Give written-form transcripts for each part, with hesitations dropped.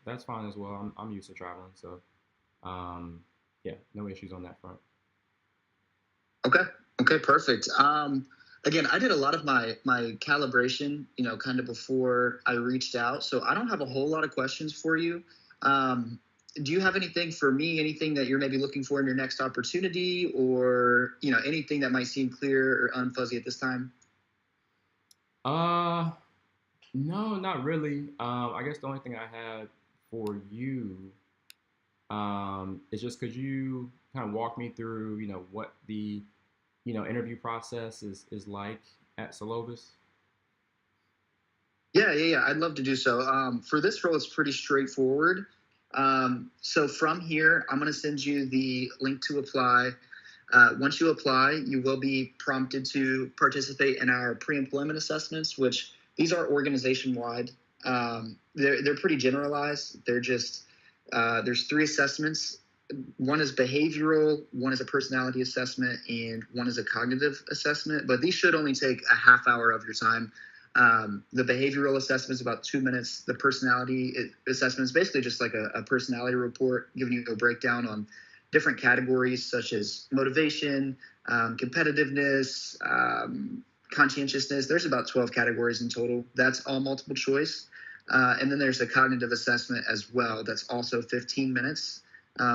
that's fine as well. I'm used to traveling, so um, yeah, no issues on that front. Okay. Okay, perfect. Again, I did a lot of my calibration, kind of before I reached out, so I don't have a whole lot of questions for you. Um, do you have anything for me? Anything that you're maybe looking for in your next opportunity, or anything that might seem clear or unfuzzy at this time? Uh, no, not really. I guess the only thing I had for you is just could you kind of walk me through, what the interview process is like at Solovis? Yeah, yeah, yeah. I'd love to do so. For this role, it's pretty straightforward. So from here, I'm going to send you the link to apply. Once you apply, you will be prompted to participate in our pre-employment assessments, which these are organization-wide. They're pretty generalized. They're just there's three assessments. One is behavioral, one is a personality assessment, and one is a cognitive assessment. But these should only take a half hour of your time. The behavioral assessment is about 2 minutes. The personality assessment is basically just like a personality report, giving you a breakdown on different categories such as motivation, competitiveness, conscientiousness. There's about 12 categories in total. That's all multiple choice. And then there's a cognitive assessment as well. That's also 15 minutes.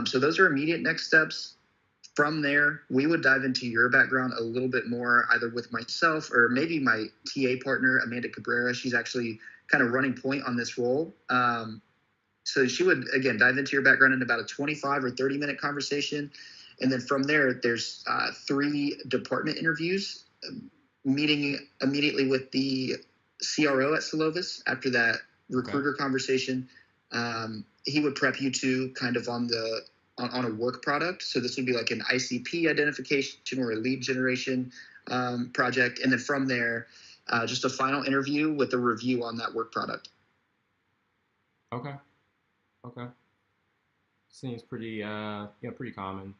So those are immediate next steps. From there, we would dive into your background a little bit more, either with myself or maybe my TA partner, Amanda Cabrera. She's actually kind of running point on this role. So she would, again, dive into your background in about a 25 or 30-minute conversation. And then from there, there's three department interviews, meeting immediately with the CRO at Solovis. After that Okay. recruiter conversation, he would prep you to kind of on a work product. So this would be like an ICP identification or a lead generation project. And then from there, just a final interview with a review on that work product. Okay. Okay. Seems pretty pretty common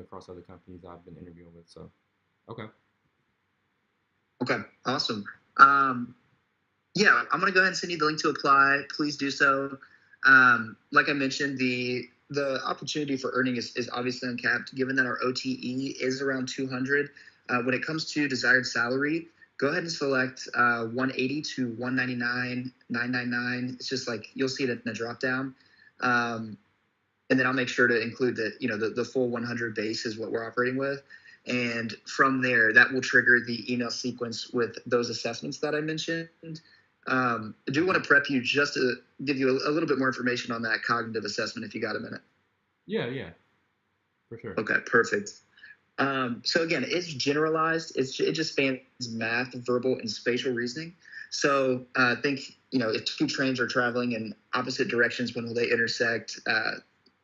across other companies I've been interviewing with. So okay. Okay, awesome. Um, yeah, I'm gonna go ahead and send you the link to apply. Please do so. Like I mentioned, the opportunity for earning is obviously uncapped. Given that our OTE is around 200, when it comes to desired salary, go ahead and select 180 to 199,999. It's just like you'll see it in the drop down. Um, and then I'll make sure to include that the full 100 base is what we're operating with, and from there that will trigger the email sequence with those assessments that I mentioned. I do want to prep you just to give you a little bit more information on that cognitive assessment if you got a minute. Yeah, yeah, for sure. Okay, perfect. So again, it's generalized. It just spans math, verbal, and spatial reasoning. So think, if two trains are traveling in opposite directions, when will they intersect?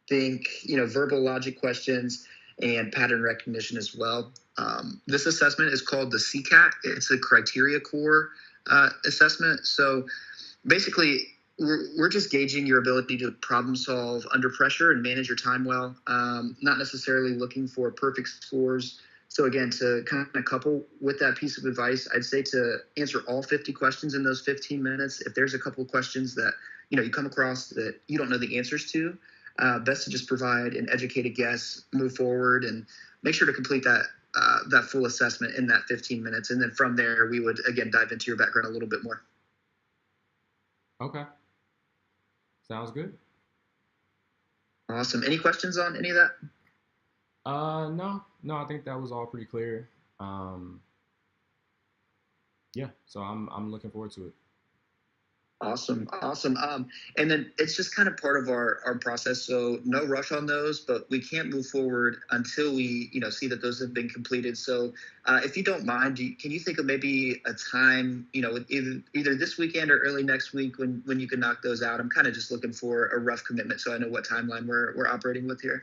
Think, verbal logic questions and pattern recognition as well. This assessment is called the CCAT. It's a criteria core assessment. So basically, we're just gauging your ability to problem solve under pressure and manage your time well, not necessarily looking for perfect scores. So again, to kind of couple with that piece of advice, I'd say to answer all 50 questions in those 15 minutes. If there's a couple of questions that you come across that you don't know the answers to, best to just provide an educated guess, move forward, and make sure to complete that full assessment in that 15 minutes. And then from there, we would again dive into your background a little bit more. Okay. Sounds good. Awesome. Any questions on any of that? No, no, I think that was all pretty clear. Um, yeah, so I'm looking forward to it. Awesome, awesome. And then it's just kind of part of our process. So no rush on those, but we can't move forward until we see that those have been completed. So if you don't mind, can you think of maybe a time either this weekend or early next week when you can knock those out? I'm kind of just looking for a rough commitment so I know what timeline we're operating with here.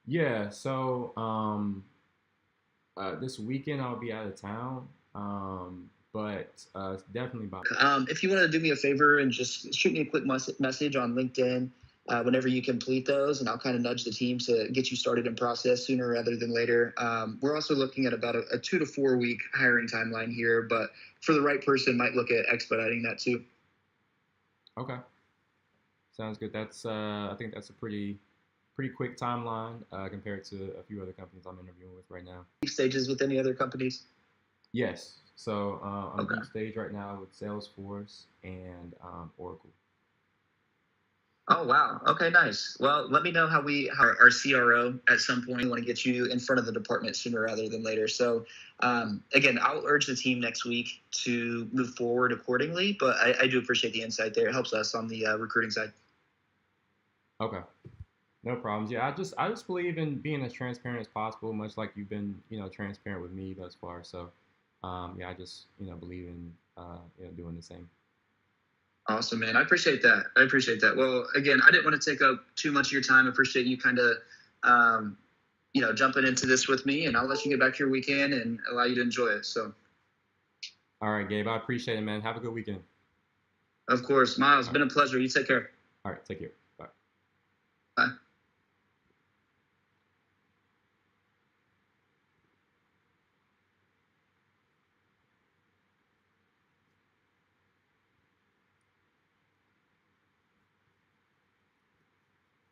Yeah, so this weekend I'll be out of town, but definitely by. If you want to do me a favor and just shoot me a quick message on LinkedIn whenever you complete those, and I'll kind of nudge the team to get you started in process sooner rather than later. We're also looking at about a 2 to 4 week hiring timeline here, but for the right person, might look at expediting that too. Okay, Sounds good. That's I think that's a pretty quick timeline compared to a few other companies I'm interviewing with right now. Stages with any other companies? Yes. So I'm Okay. deep stage right now with Salesforce and Oracle. Oh wow. Okay, nice. Well, let me know how our CRO at some point want to get you in front of the department sooner rather than later. So again, I'll urge the team next week to move forward accordingly. But I do appreciate the insight there. It helps us on the recruiting side. Okay. No problems. Yeah, I just believe in being as transparent as possible, much like you've been, transparent with me thus far. So, yeah, I just, believe in, doing the same. Awesome, man. I appreciate that. I appreciate that. Well, again, I didn't want to take up too much of your time. I appreciate you kind of, jumping into this with me, and I'll let you get back to your weekend and allow you to enjoy it. So, All right, Gabe, I appreciate it, man. Have a good weekend. of course, Miles, it's All been right. a pleasure. You take care. All right, take care. Bye. Bye.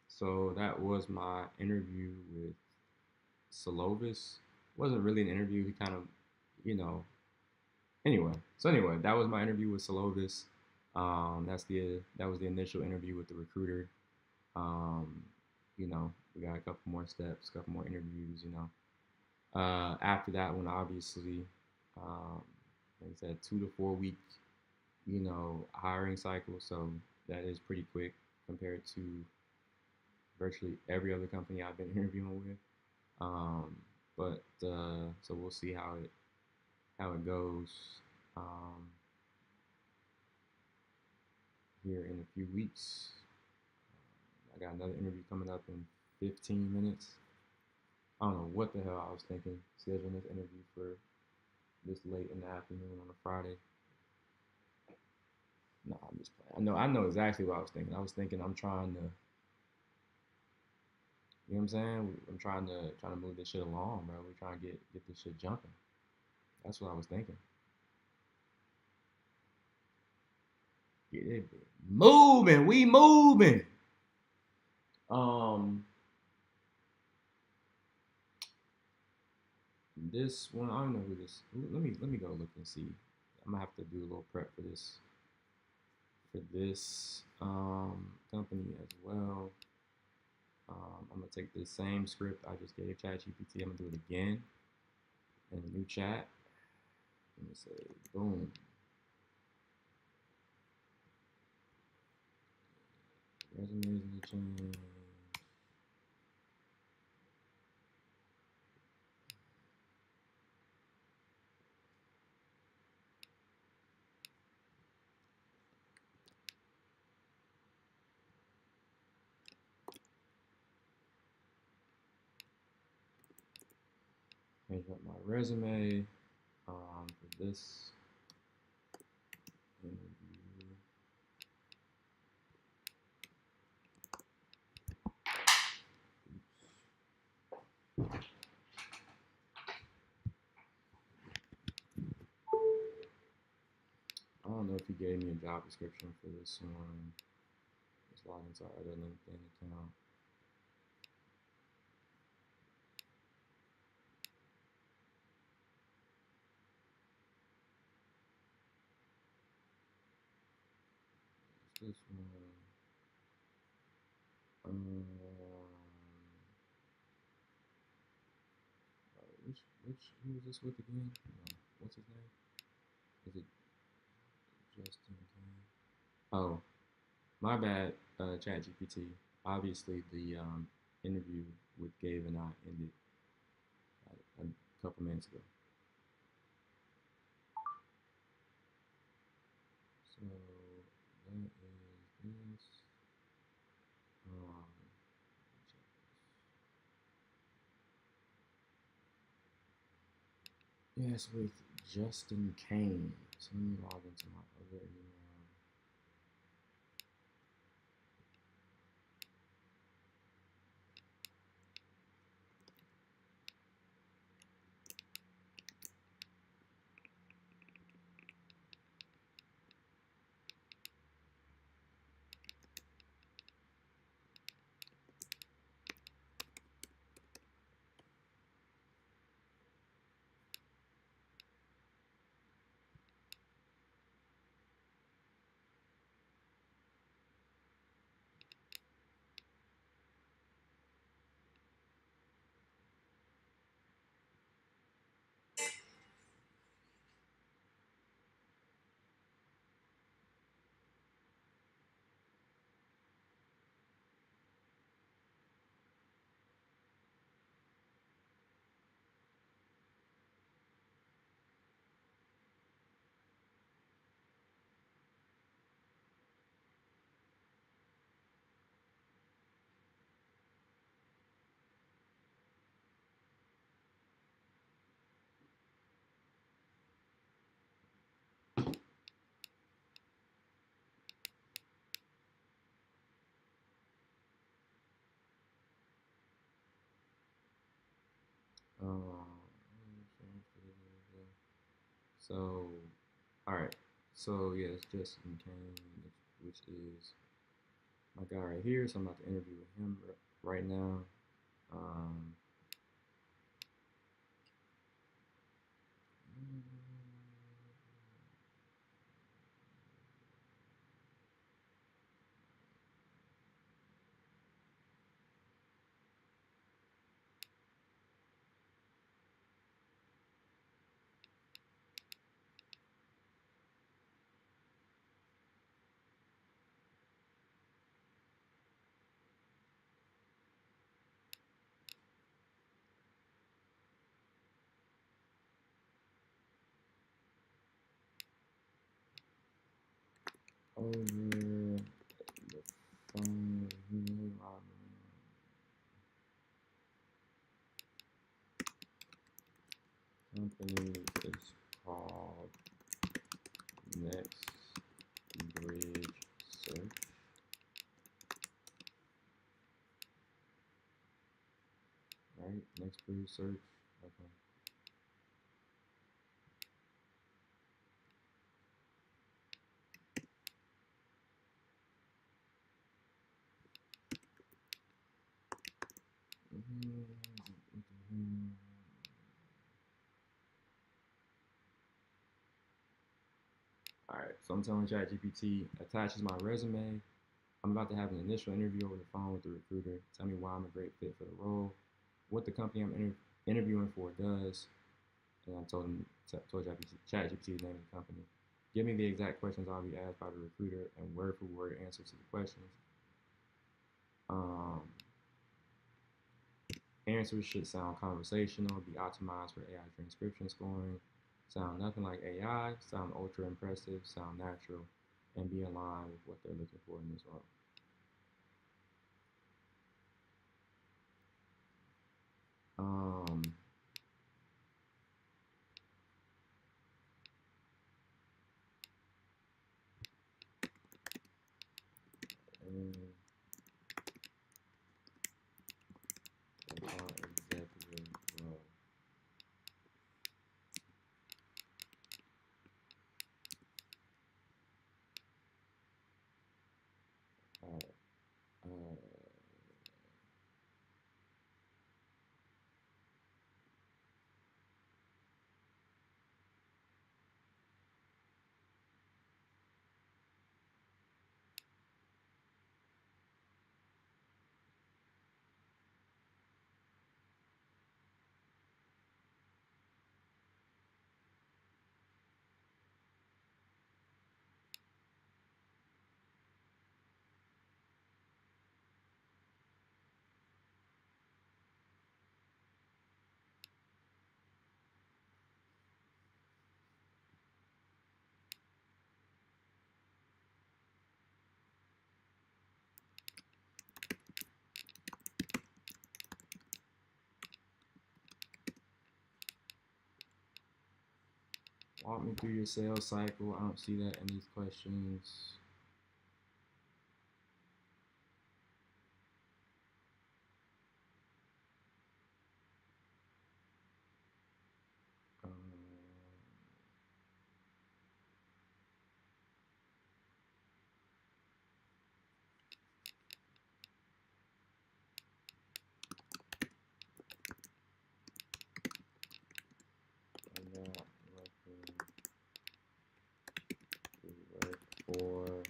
So that was my interview with Solovis. Wasn't really an interview. He kind of, you know, anyway. So anyway, that was my interview with Solovis. That was the initial interview with the recruiter. Um, we got a couple more steps, a couple more interviews. After that one, obviously, um, like I said, 2 to 4 week, hiring cycle. So that is pretty quick compared to virtually every other company I've been interviewing with. Um, but so we'll see how it goes um, here in a few weeks. I got another interview coming up in 15 minutes. I don't know what the hell I was thinking scheduling this interview for this late in the afternoon on a Friday. No, I'm just playing. I know exactly what I was thinking. I was thinking I'm trying to, you know what I'm saying? I'm trying to move this shit along, bro. We're trying to get this shit jumping. That's what I was thinking. Get it moving. We moving. Um, this one I don't know who this. Let me go look and see. I'm gonna have to do a little prep for this company as well. I'm gonna take this same script I just gave ChatGPT. I'm gonna do it again in a new chat. Let me say boom. Resumes in the change. Change up my resume for this interview. I don't know if he gave me a job description for this one. Let's log into our other LinkedIn account. It's this one. Who is this with again? What's his name? Is it Justin Kane? Oh, my bad, ChatGPT. Obviously, the interview with Gabe and I ended a couple minutes ago. So that is this. Um, yes, with Justin Kane. So let me log into my other email. So, all right. So yeah, it's Justin Kane, which is my guy right here. So I'm about to interview with him right now. Um, over the phone, company is called Next Bridge Search. Right, Next Bridge Search. Okay. All right, so I'm telling ChatGPT attaches my resume. I'm about to have an initial interview over the phone with the recruiter. Tell me why I'm a great fit for the role, what the company I'm interviewing for does, and I told ChatGPT the name of the company. Give me the exact questions I'll be asked by the recruiter and word for word answers to the questions. Um, Answers should sound conversational, be optimized for AI transcription scoring, sound nothing like AI, sound ultra impressive, sound natural, and be in line with what they're looking for in this role. Um, and executive role. Uh, Walk me through your sales cycle. I don't see that in these questions. Um, I'm not looking to work for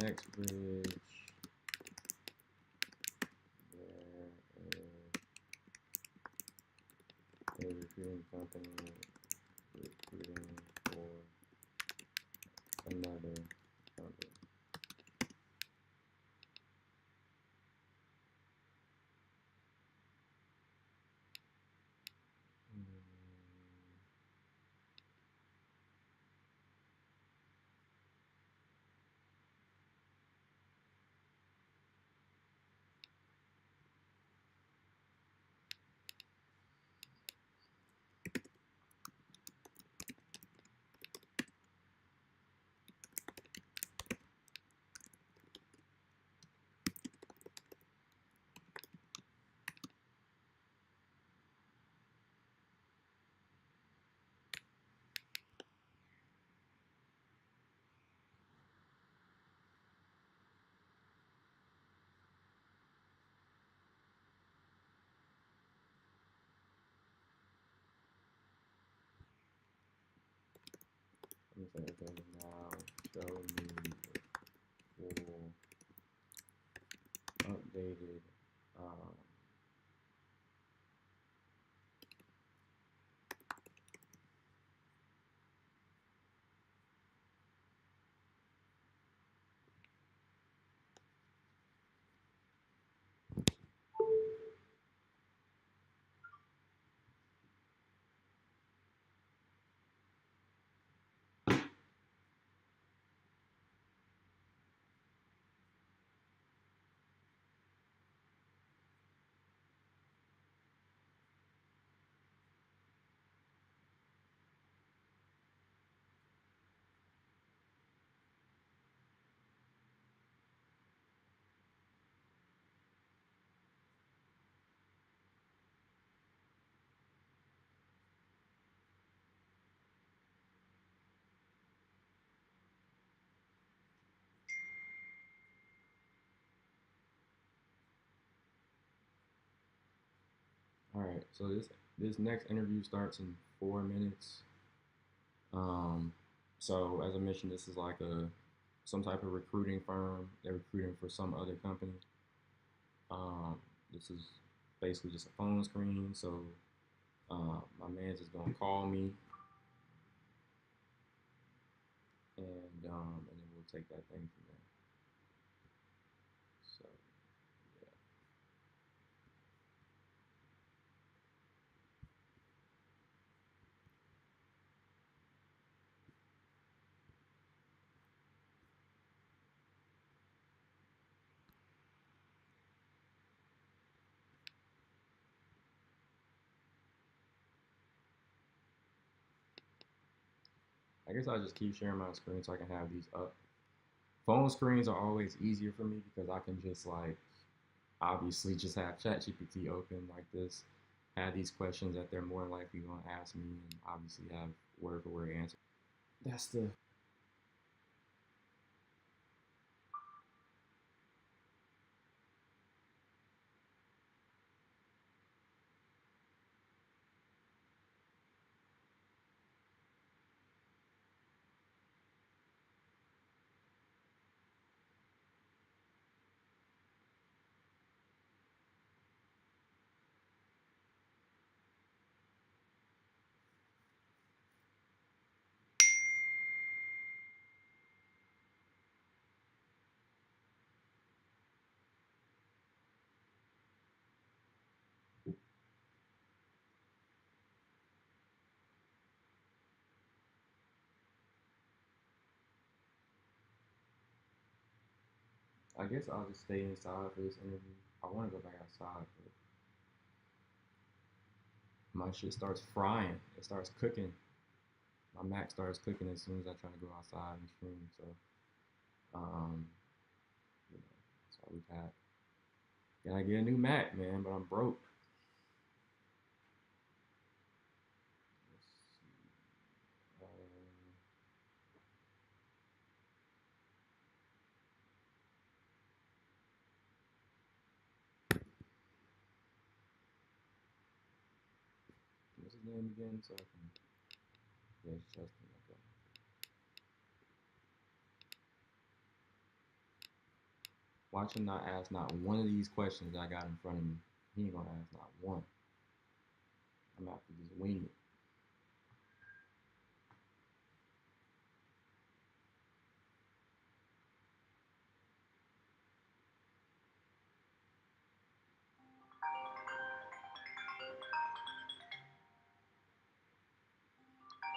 Next Bridge. There is a recruiting company recruiting for another company. Okay, now show me the full updated All right, so this next interview starts in 4 minutes. Um, so as I mentioned, this is like some type of recruiting firm. They're recruiting for some other company. This is basically just a phone screen. So my man's is gonna call me, and then we'll take that thing from there. So yeah. I guess I'll just keep sharing my screen so I can have these up. Phone screens are always easier for me because I can just like obviously just have ChatGPT open like this, have these questions that they're more likely going to ask me, and obviously have word for word answer. That's the I guess I'll just stay inside for this interview. I want to go back outside, but my shit starts frying. It starts cooking. My Mac starts cooking as soon as I try to go outside and stream. So, um, that's all we've had. Gotta get a new Mac, man, but I'm broke. Let's see. What's his name again? So I can. Yeah, it's Justin. Okay. Watch him not ask not one of these questions I got in front of me. He ain't gonna ask not one. I'm gonna have to just wing it.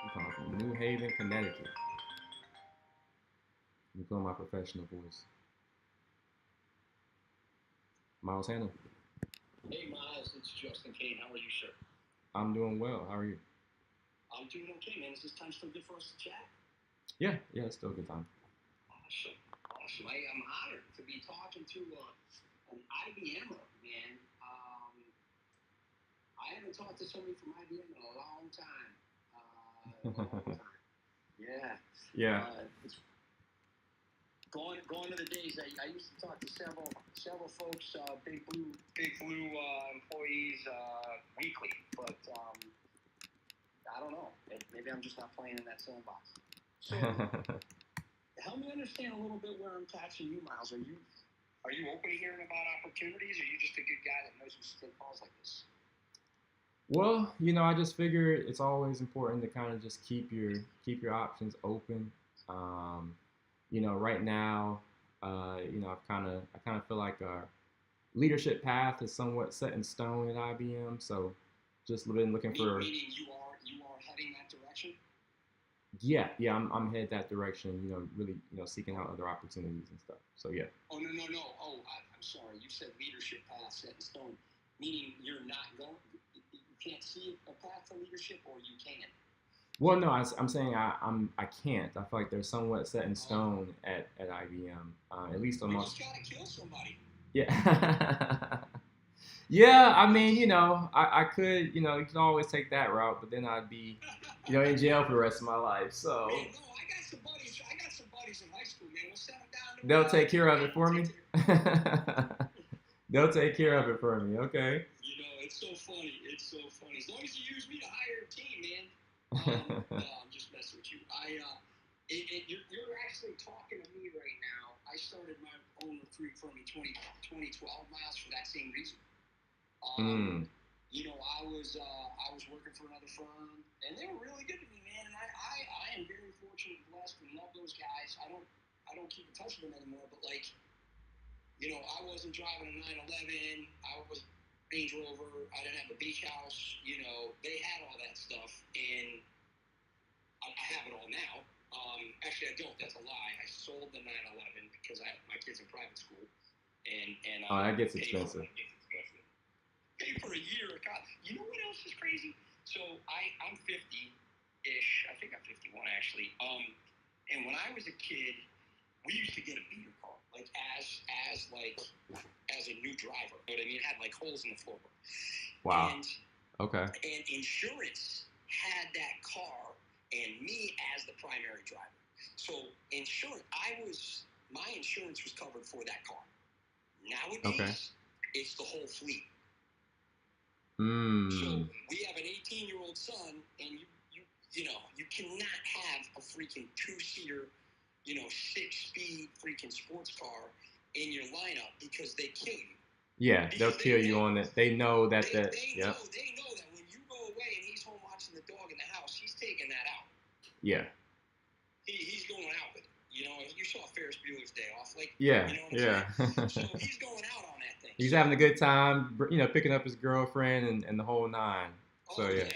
I'm coming from New Haven, Connecticut. You feel my professional voice. Miles Hannah. Hey Miles, it's Justin Kane. How are you, sir? I'm doing well. How are you? I'm doing okay, man. Is this time still good for us to chat? Yeah, it's still a good time. Awesome. I'm honored to be talking to an IBMer, man. I haven't talked to somebody from IBM in a long time. Yeah. Yeah. It's going to the days. I used to talk to several folks, big blue employees weekly, but I don't know. Maybe I'm just not playing in that sandbox. So help me understand a little bit where I'm catching you, Miles. Are you open to hearing about opportunities, or are you just a good guy that knows when to take calls like this? Well, I just figure it's always important to kind of just keep your options open. Um, right now, I kind of feel like our leadership path is somewhat set in stone at IBM. So just been looking for. Meaning you are heading that direction. Yeah, I'm headed that direction. Really, seeking out other opportunities and stuff. So yeah. Oh no. Oh, I'm sorry. You said leadership path set in stone, meaning you're not going. You can't see a path to leadership, or you can. Well, no, I'm saying I can't. I feel like they're somewhat set in stone at IBM, at least on You my. just gotta kill somebody. Yeah. Yeah, I mean, I could, you could always take that route, but then I'd be, in jail for the rest of my life. So Man, no, I got some buddies. I got some buddies in high school, man. We'll set them down. they'll take care of it for me. They'll take care of it for me. Okay. It's so funny. It's so funny. As long as you use me to hire a team, man. No, I'm just messing with you. You're actually talking to me right now. I started my own recruiting firm in 2012, Miles, for that same reason. I was working for another firm, and they were really good to me, man. And I am very fortunate and blessed and love those guys. I don't keep in touch with them anymore, but I wasn't driving a 911. I was Range Rover. I didn't have a beach house. They had all that stuff, and I have it all now. Actually, I don't. That's a lie. I sold the 911 because I have my kids in private school, and Oh, that gets expensive. Pay for a year of college. You know what else is crazy? So I'm 50-ish. I think I'm 51 actually. And when I was a kid, we used to get a beater car, like as a new driver. You know what I mean? It had like holes in the floorboard. Wow. And, okay. And insurance had that car and me as the primary driver. So my insurance was covered for that car. Nowadays, it's the whole fleet. So we have an 18-year-old son, and you cannot have a freaking 2-seater, 6-speed freaking sports car in your lineup because they kill you. Yeah, they'll kill you on it. They know that. They know that when you go away and he's home watching the dog in the house, he's taking that out. Yeah. He's going out with it. You saw Ferris Bueller's Day Off. Yeah. So he's going out on that thing. He's having a good time, picking up his girlfriend and the whole nine. So yeah.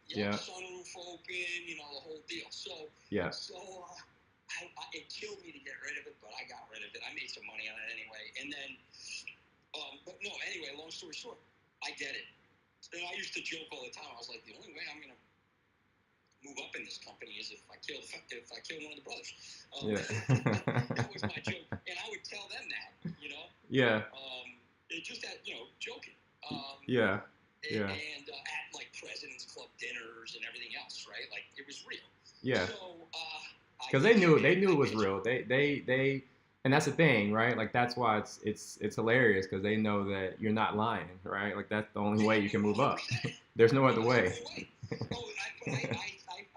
Yeah. Sunroof open, the whole deal. So yeah. It killed me to get rid of it, but I got rid of it. I made some money on it anyway. And then, but no, anyway, long story short, I did it. And I used to joke all the time. I was like, the only way I'm gonna move up in this company is if I kill one of the brothers. That was my joke, and I would tell them that, Yeah. It just that, joking. Yeah. And at like President's Club dinners and everything else, right? Like it was real. Yeah. So, because they knew it was real. They and that's the thing, right? Like that's why it's hilarious because they know that you're not lying, right? Like that's the only way you can move up. There's no other way. I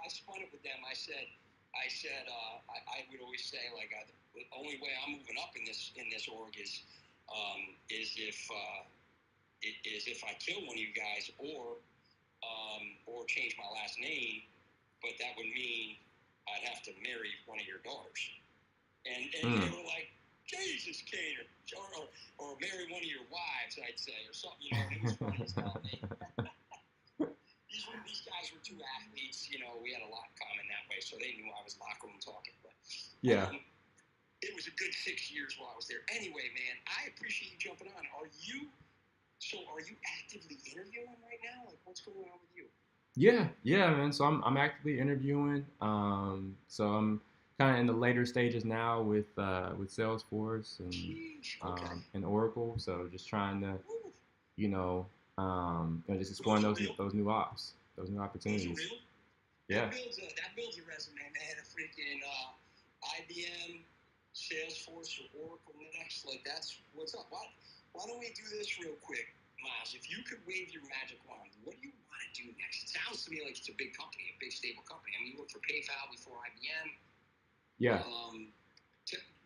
spun it with them. I said, I would always say like the only way I'm moving up in this org is if I kill one of you guys or change my last name, but that would mean I'd have to marry one of your daughters. And they were like, Jesus, Kaner, or marry one of your wives, I'd say, or something, and it was funny as hell, man. These guys were two athletes, we had a lot in common that way, so they knew I was locker room talking. But yeah. It was a good 6 years while I was there. Anyway, man, I appreciate you jumping on. Are you actively interviewing right now? Like, what's going on with you? Yeah, man. So I'm actively interviewing. So I'm kind of in the later stages now with Salesforce and Oracle. So just trying to, just exploring those new ops, those new opportunities. Yeah. That builds a resume, man. A freaking IBM, Salesforce, or Oracle next. Like that's what's up. Why don't we do this real quick, Miles, if you could wave your magic wand, what do you want to do next? It sounds to me like it's a big company, a big stable company. I mean, you worked for PayPal before IBM. Yeah.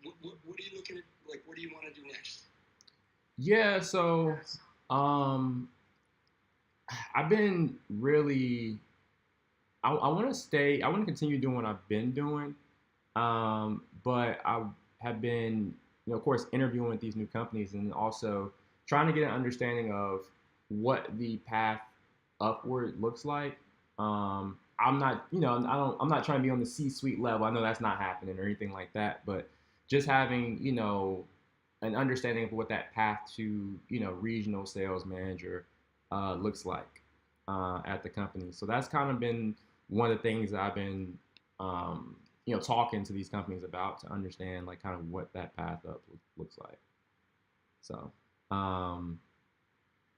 What are you looking at? Like, what do you want to do next? Yeah. So, um, I've been really. I want to stay. I want to continue doing what I've been doing. But I have been, of course, interviewing with these new companies and also trying to get an understanding of what the path upward looks like. I'm not, I'm not trying to be on the C-suite level. I know that's not happening or anything like that, but just having, an understanding of what that path to, regional sales manager looks like at the company. So that's kind of been one of the things that I've been talking to these companies about to understand like kind of what that path up looks like. So, um,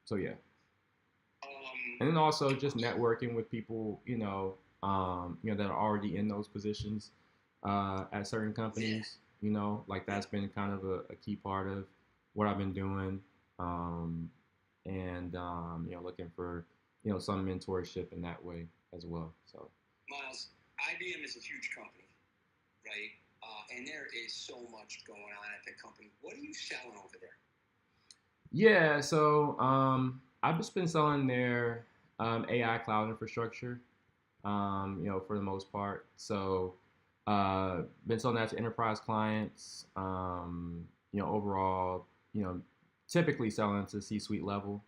so yeah, and then also just networking with people, that are already in those positions at certain companies. Like that's been kind of a key part of what I've been doing, and looking for some mentorship in that way as well. So, Miles, IBM is a huge company, right? And there is so much going on at the company. What are you selling over there? Yeah, so I've just been selling their AI cloud infrastructure, for the most part. So, been selling that to enterprise clients. Overall, typically selling to C-suite level,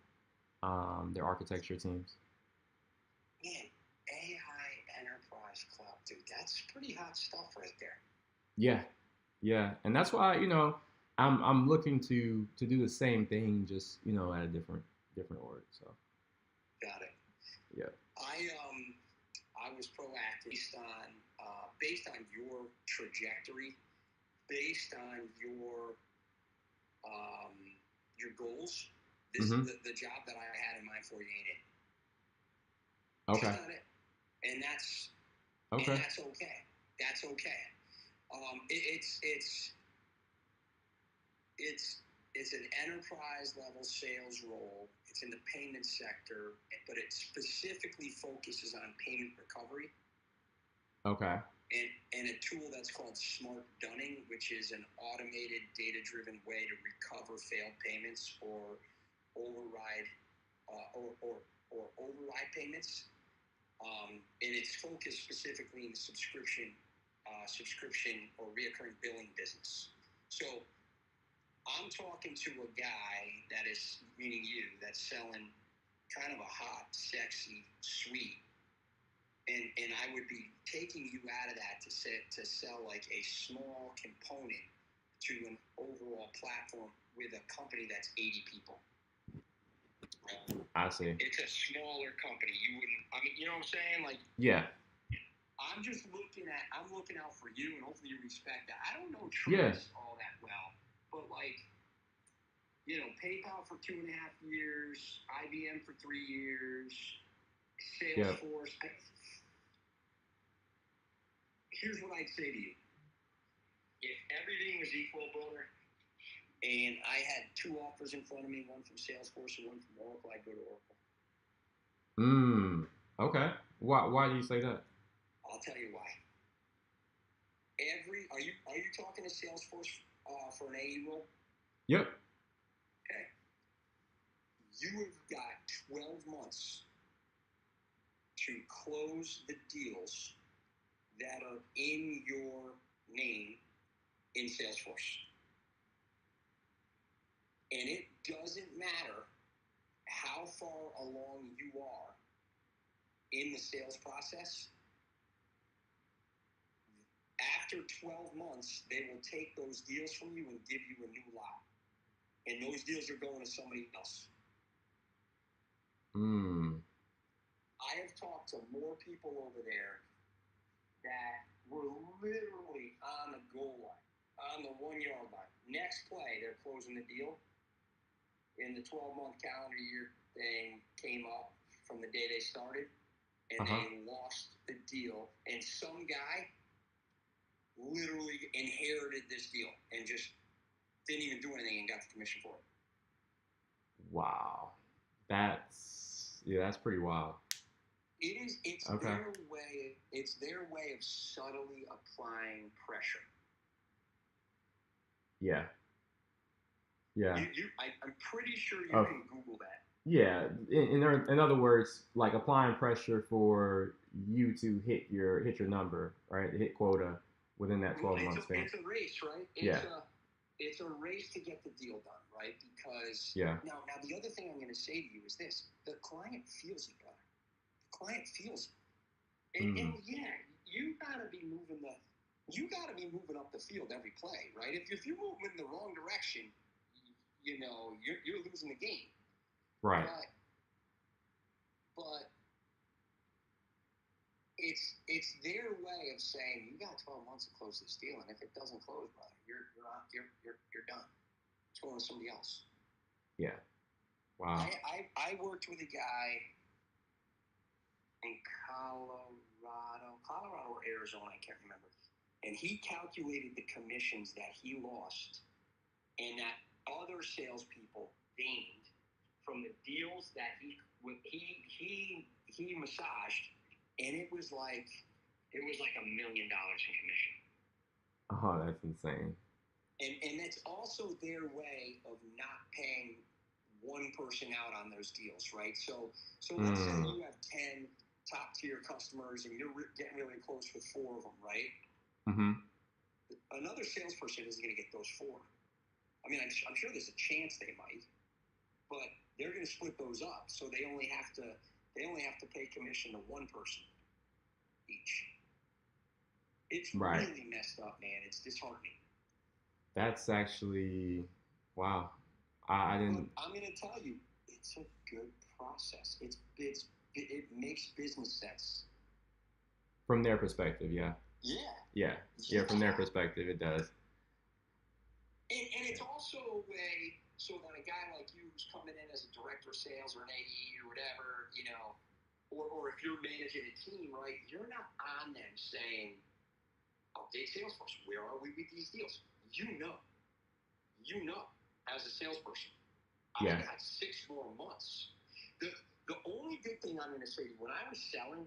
their architecture teams. Man, AI enterprise cloud, dude, that's pretty hot stuff right there. Yeah, yeah, and that's why I'm looking to do the same thing, just at a different org. So got it. Yeah. I was proactive based on your trajectory, based on your goals. This Mm-hmm. the job that I had in mind for you ain't it. Okay. Just not it. And that's okay. And that's okay. That's okay. It's an enterprise level sales role. It's in the payment sector, but it specifically focuses on payment recovery. Okay. And a tool that's called Smart Dunning, which is an automated, data-driven way to recover failed payments or override override payments. And it's focused specifically in the subscription or reoccurring billing business. So I'm talking to a guy that is, meaning you, that's selling kind of a hot, sexy suite. And I would be taking you out of that to sell like a small component to an overall platform with a company that's 80 people. I see. It's a smaller company. You wouldn't, I mean, you know what I'm saying? Like, yeah. I'm looking out for you, and hopefully you respect that. I don't know Trace all that well, but like, PayPal for 2.5 years, IBM for 3 years, Salesforce. Yep. Here's what I'd say to you. If everything was equal, brother, and I had 2 offers in front of me, one from Salesforce and one from Oracle, I'd go to Hmm. Oracle. Okay. Why do you say that? I'll tell you why. Are you talking to Salesforce for an AE role? Yep. Okay. You have got 12 months to close the deals that are in your name in Salesforce. And it doesn't matter how far along you are in the sales process. After 12 months, they will take those deals from you and give you a new lot. And those deals are going to somebody else. I have talked to more people over there that were literally on the goal line, on the 1-yard line. Next play, they're closing the deal. And the 12-month calendar year thing came up from the day they started, and they lost the deal. And some guy literally inherited this deal and just didn't even do anything and got the commission for it. Wow. That's pretty wild. It is. It's Okay. their way. It's their way of subtly applying pressure. Yeah. Yeah. I'm pretty sure you Oh, can Google that. yeah. In other words, like applying pressure for you to hit your number, right? Hit quota within that 12 month span. It's a race, right? Yeah. It's a race to get the deal done, right? Because Yeah. now the other thing I'm going to say to you is this: the client feels it, brother. The client feels it, and yeah, you got to be moving up the field every play, right? If you're moving in the wrong direction, you're losing the game. Right. But it's their way of saying you got 12 months to close this deal, and if it doesn't close, brother, you're done. It's going to somebody else. Yeah. Wow. I worked with a guy in Colorado or Arizona, I can't remember, and he calculated the commissions that he lost and that other salespeople gained from the deals that he massaged, and it was like $1 million in commission. Oh, that's insane. And that's also their way of not paying one person out on those deals, right? So let's say you have 10 top tier customers and you're getting really close with 4 of them, right? Mm-hmm. Another salesperson isn't going to get those 4. I mean, I'm sure there's a chance they might, but they're going to split those up, so they only have to pay commission to one person each. It's right. really messed up, man. It's disheartening. That's actually wow. I didn't. But I'm going to tell you, it's a good process. It makes business sense. From their perspective, yeah. Yeah. Yeah. From their perspective, it does. And it's also a way so that a guy like you who's coming in as a director of sales or an AE or whatever, or if you're managing a team, right, you're not on them saying, update Salesforce, where are we with these deals? You know, as a salesperson, yeah. I got 6 more months. The only good thing I'm going to say, when I was selling,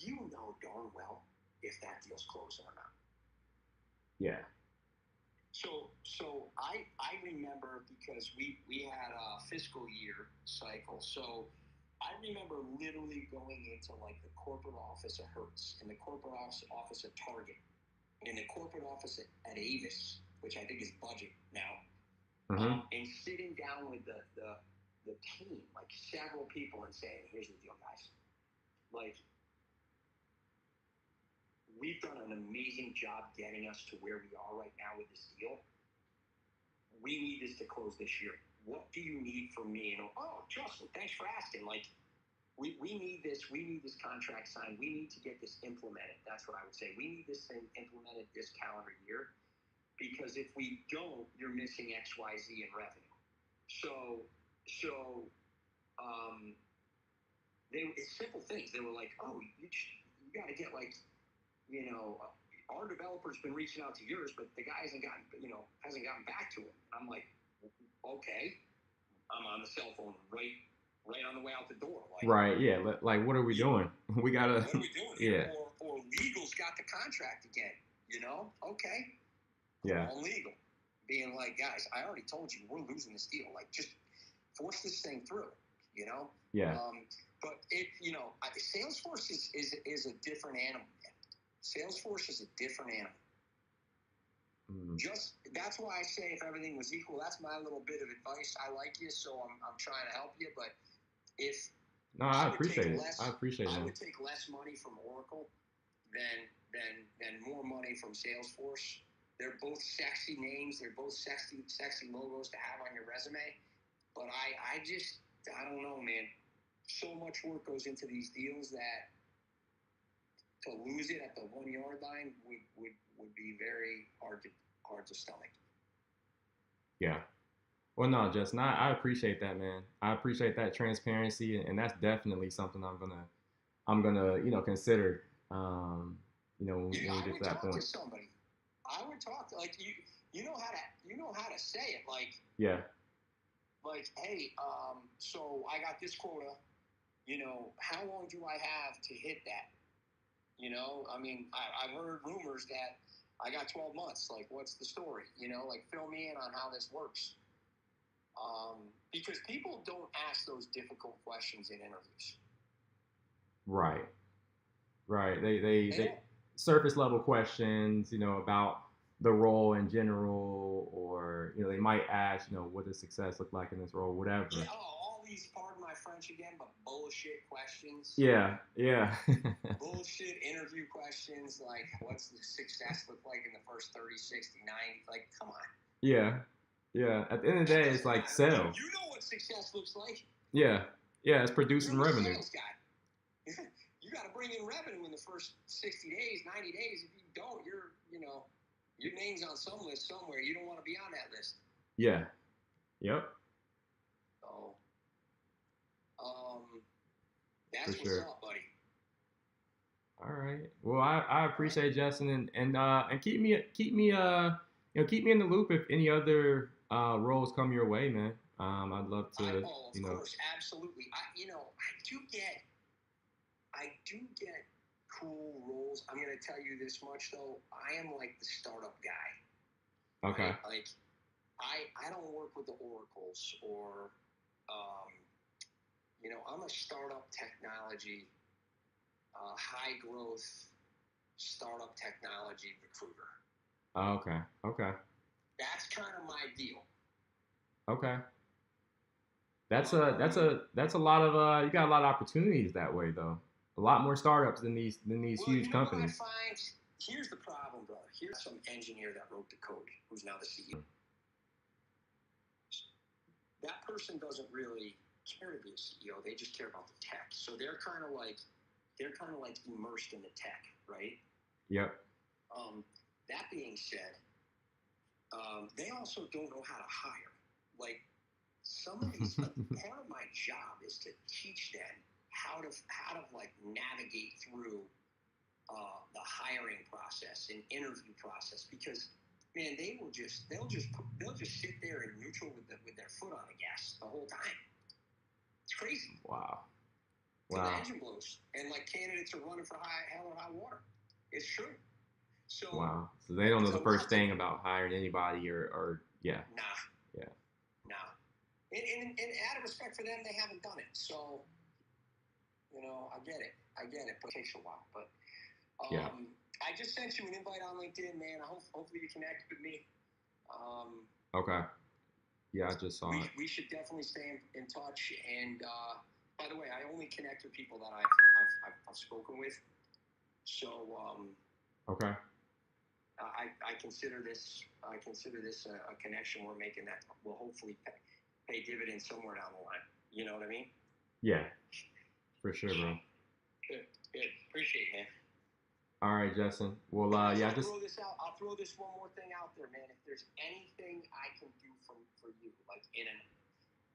you know darn well if that deal's closing or not. Yeah. So I remember, because we had a fiscal year cycle. So I remember literally going into like the corporate office of Hertz and the corporate office of Target and the corporate office at Avis, which I think is Budget now, and sitting down with the team, like several people, and saying, here's the deal, guys. Like, we've done an amazing job getting us to where we are right now with this deal. We need this to close this year. What do you need from me? And Justin, thanks for asking. Like, we need this. We need this contract signed. We need to get this implemented. That's what I would say. We need this thing implemented this calendar year, because if we don't, you're missing X, Y, Z in revenue. It's simple things. They were like, you got to get our developer's been reaching out to yours, but the guy hasn't gotten back to him. I'm like, okay, I'm on the cell phone right on the way out the door. Like, right, yeah. Like, what are we doing? We gotta. What are we doing? Yeah. Or legal's got the contract again. Okay. Yeah. All legal, being like, guys, I already told you we're losing this deal. Like, just force this thing through. Yeah. But Salesforce is a different animal. Salesforce is a different animal. That's why I say, if everything was equal, that's my little bit of advice. I like you, so I'm trying to help you. But if I appreciate it. I appreciate it. I would take less money from Oracle than more money from Salesforce. They're both sexy names. They're both sexy logos to have on your resume. But I don't know, man. So much work goes into these deals that to lose it at the 1 yard line would be very hard to stomach. Yeah. Well, no, Justin, I appreciate that, man. I appreciate that transparency, and that's definitely something I'm gonna consider. When we get to that point. To somebody. I would talk to, like, you know how to say it, like, yeah. like, hey, so I got this quota. You know, how long do I have to hit that? You know, I mean, I've heard rumors that I got 12 months. Like, what's the story? You know, like, fill me in on how this works. Because people don't ask those difficult questions in interviews. Right. Right. They They don't. surface level questions, you know, about the role in general, or you know, they might ask, you know, what does success look like in this role, Yeah, whatever. all these, pardon my French again, but bullshit questions. Yeah. Yeah. Bullshit interview questions like, what's the success look like in the first 30, 60, 90? Like, come on. Yeah. Yeah. At the end of the That day, it's doesn't like matter. sell. You know what success looks like. Yeah. Yeah. It's You're producing the revenue. sales guy. You got to bring in revenue in the first 60 days, 90 days. If you don't, your name's on some list somewhere. You don't want to be on that list. Yeah. Yep. So, For that's what's sure. up, buddy. All right. Well, I appreciate Justin, and keep me in the loop if any other roles come your way, man. I'd love to, Of you know. course, absolutely. I do get cool roles. I'm gonna tell you this much though. I am like the startup guy. Okay. Right? Like, I don't work with the oracles or, I'm a startup technology, high growth startup technology recruiter. Okay. Okay. That's kind of my deal. Okay. That's a lot of you got a lot of opportunities that way though. A lot more startups than these Well, huge companies. what I find? Here's the problem, brother. Here's some engineer that wrote the code, who's now the CEO. That person doesn't really care to be a CEO. They just care about the tech. So they're kind of like immersed in the tech, right? Yep. That being said, they also don't know how to hire. Like, some of these, part of my job is to teach them how to like navigate through the hiring process and interview process, because man, they'll just sit there in neutral with their foot on the gas the whole time. It's crazy. Wow. Till the Wow. engine blows, and like candidates are running for hell or high water. It's true. So wow. So they don't know the first thing about hiring anybody or yeah. Nah. Yeah. Nah. And out of respect for them, they haven't done it. So, I get it, but it takes a while. But Yeah. I just sent you an invite on LinkedIn, man. Hopefully you connect with me. Okay. Yeah, I just saw it. We should definitely stay in touch. And by the way, I only connect with people that I've spoken with. So Okay. I consider this a connection we're making that will hopefully pay dividends somewhere down the line. You know what I mean? Yeah. For sure, bro. Good. Appreciate it, man. All right, Justin. Well, yeah, I'll throw this one more thing out there, man. If there's anything I can do for you, like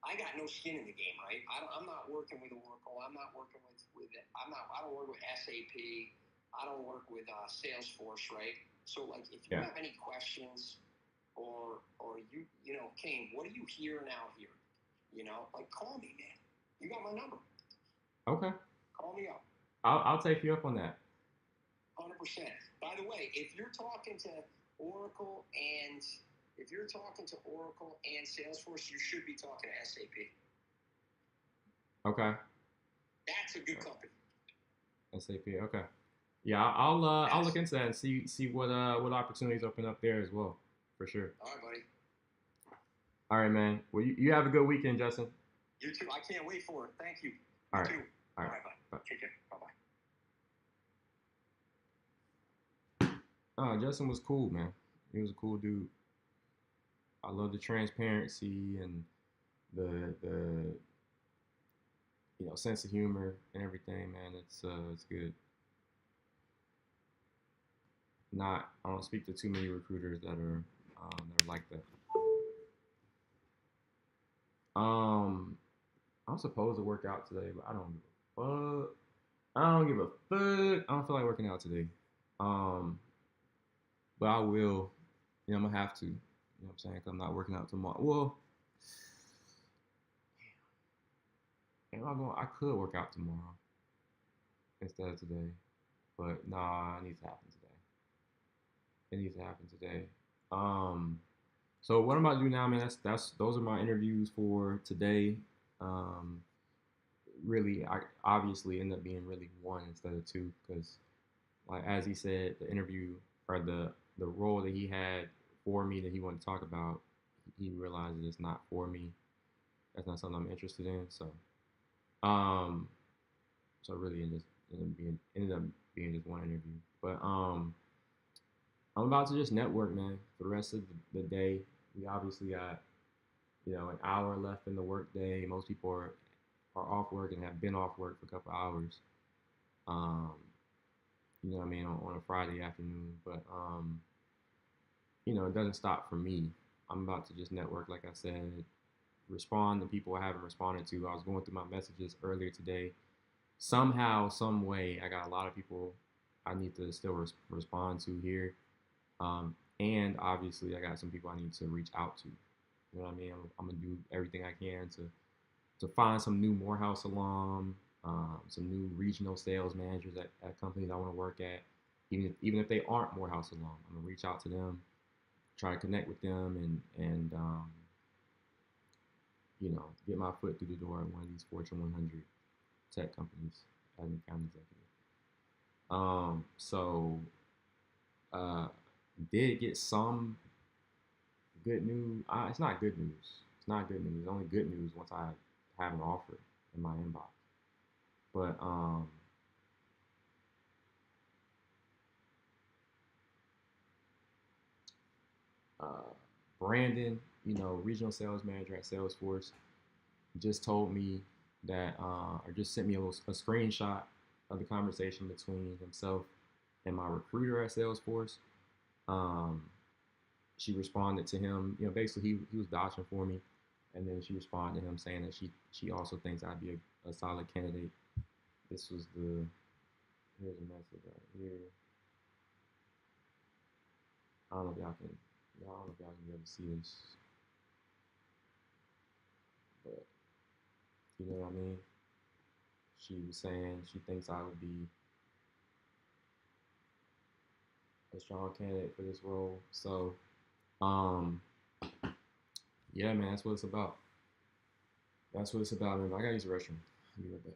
I got no skin in the game, right? I'm not working with Oracle. I'm not working with I don't work with SAP. I don't work with Salesforce, right? So, like, if you have any questions, or Kane, what do you hear now here? Like, call me, man. You got my number. Okay. Call me up. I'll take you up on that. 100%. By the way, if you're talking to Oracle and Salesforce, you should be talking to SAP. Okay. That's a good company. SAP. Okay. Yeah, I'll look into that and see what opportunities open up there as well, for sure. All right, buddy. All right, man. Well, you have a good weekend, Justin. You too. I can't wait for it. Thank you. All right. You too. All right. Bye. Take care. Bye. Justin was cool, man. He was a cool dude. I love the transparency and the sense of humor and everything, man. It's good. I don't speak to too many recruiters that are like that. I'm supposed to work out today, but I don't give a fuck. I don't feel like working out today. But I will. I'm gonna have to. You know what I'm saying? 'Cause I'm not working out tomorrow. Well, am I going? I could work out tomorrow instead of today, but nah, it needs to happen today. It needs to happen today. Um, so what I'm about to do now, man, that's those are my interviews for today. Um, really, I obviously end up being really one instead of two because, like as he said, the interview or the role that he had for me that he wanted to talk about, he realized that it's not for me. That's not something I'm interested in. Um, so really, it just ended up being just one interview. But I'm about to just network, man, for the rest of the day. We obviously got an hour left in the work day. Most people are off work and have been off work for a couple hours. Um, you know what I mean, on a Friday afternoon. But it doesn't stop for me. I'm about to just network, like I said, respond to people I haven't responded to. I was going through my messages earlier today. Somehow, some way, I got a lot of people I need to still respond to here. And obviously, I got some people I need to reach out to. You know what I mean? I'm gonna do everything I can to find some new Morehouse alum, some new regional sales managers at companies I want to work at. Even if they aren't Morehouse alum, I'm gonna reach out to them, try to connect with them, and get my foot through the door at one of these Fortune 100 tech companies as an account executive. So uh, did get some good news. It's not good news. It's not good news. It's only good news once I have an offer in my inbox. But uh, Brandon, regional sales manager at Salesforce, just told me that, or just sent me a screenshot of the conversation between himself and my recruiter at Salesforce. Um, she responded to him, basically he was vouching for me, and then she responded to him saying that she also thinks I'd be a solid candidate. This was here's a message right here. I don't know if y'all can, I don't know if y'all can be able to see this, but you know what I mean. She was saying she thinks I would be a strong candidate for this role. So, um, yeah, man, that's what it's about. That's what it's about, man. I gotta use the restroom. I'll be right back.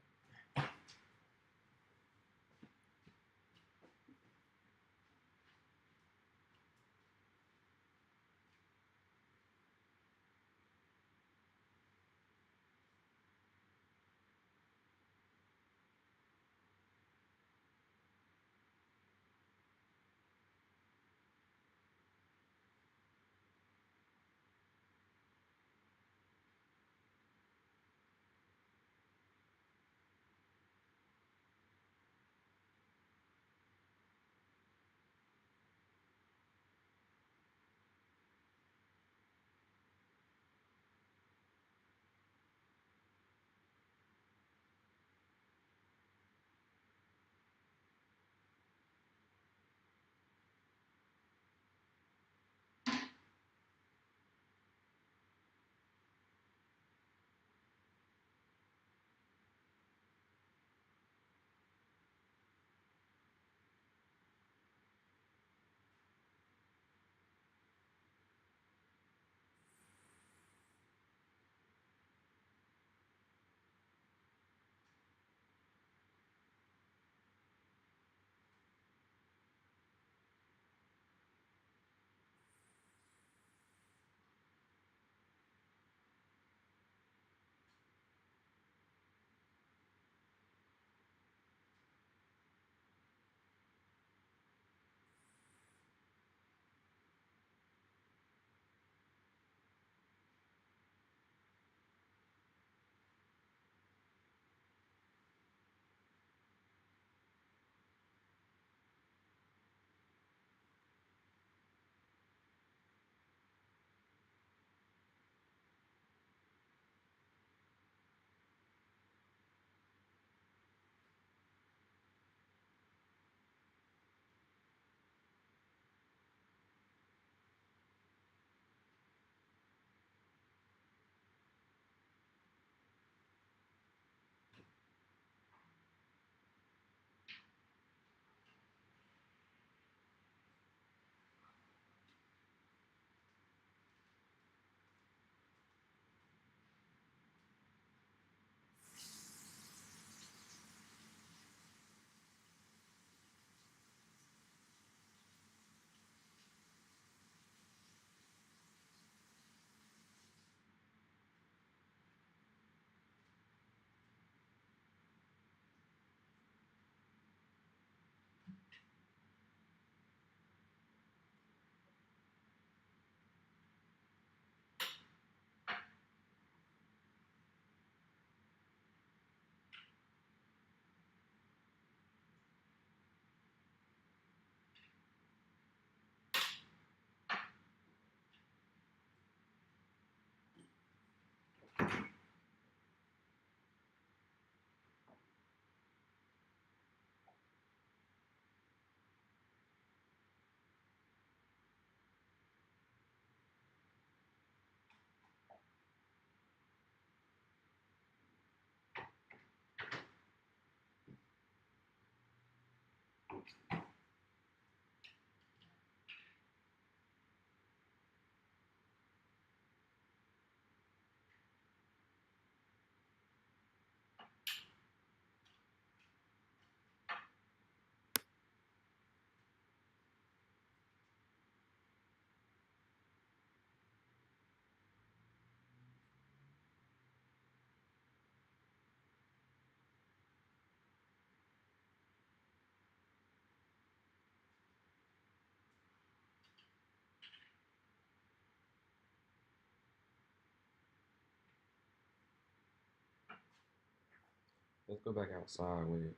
Let's go back outside with it.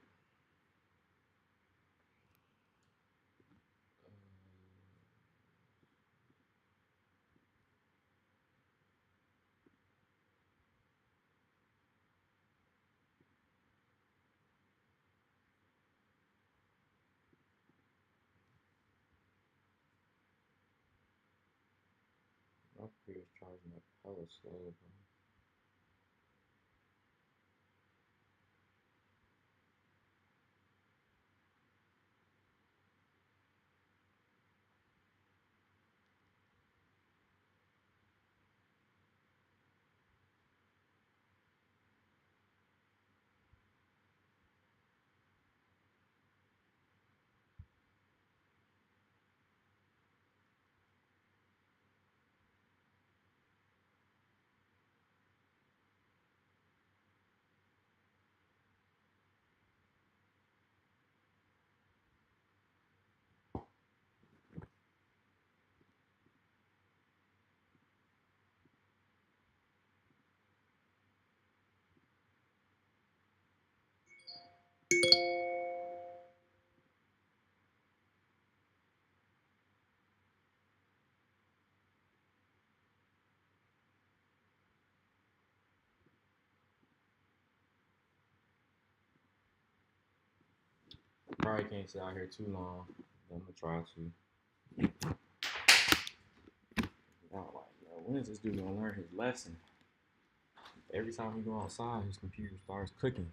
My computer's charging up hella slow, bro. Probably can't sit out here too long. I'm gonna try to. Not like, when is this dude gonna learn his lesson? Every time we go outside, his computer starts cooking.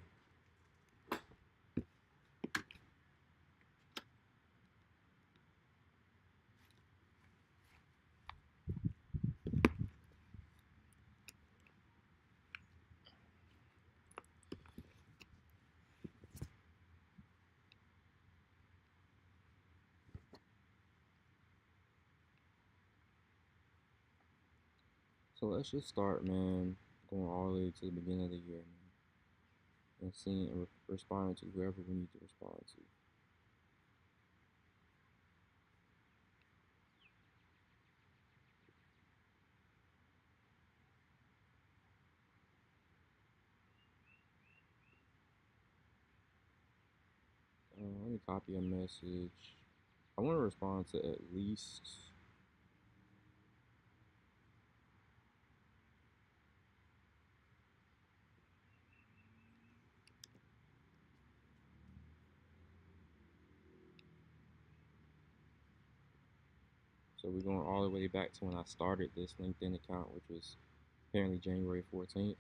So let's just start, man, going all the way to the beginning of the year, man, and seeing and responding to whoever we need to respond to. Let me copy a message. I want to respond to at least. So we're going all the way back to when I started this LinkedIn account, which was apparently January 14th.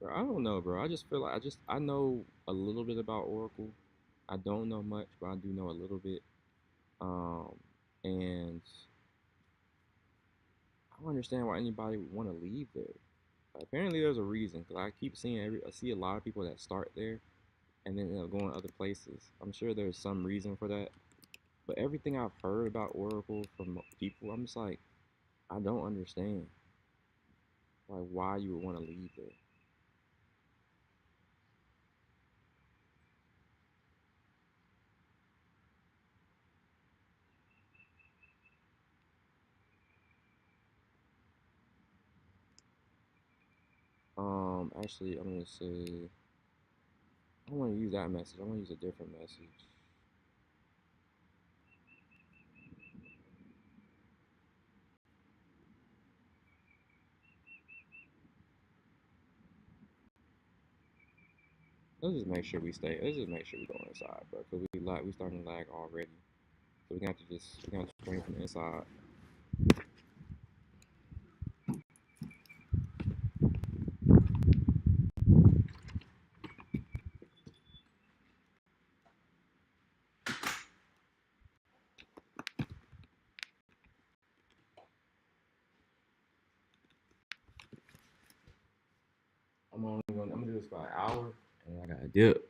Bro, I don't know, bro. I just feel like I know a little bit about Oracle. I don't know much, but I do know a little bit. And I don't understand why anybody would want to leave there. Apparently, there's a reason because I keep seeing I see a lot of people that start there and then end up going other places. I'm sure there's some reason for that, but everything I've heard about Oracle from people, I'm just like, I don't understand like why you would want to leave there. Actually, I'm gonna say I don't want to use that message. I want to use a different message. Let's just make sure we stay. Let's just make sure we go inside, bro. Cause we starting to lag already. So we have to bring from the inside. I'm gonna do this for an hour, and I gotta dip.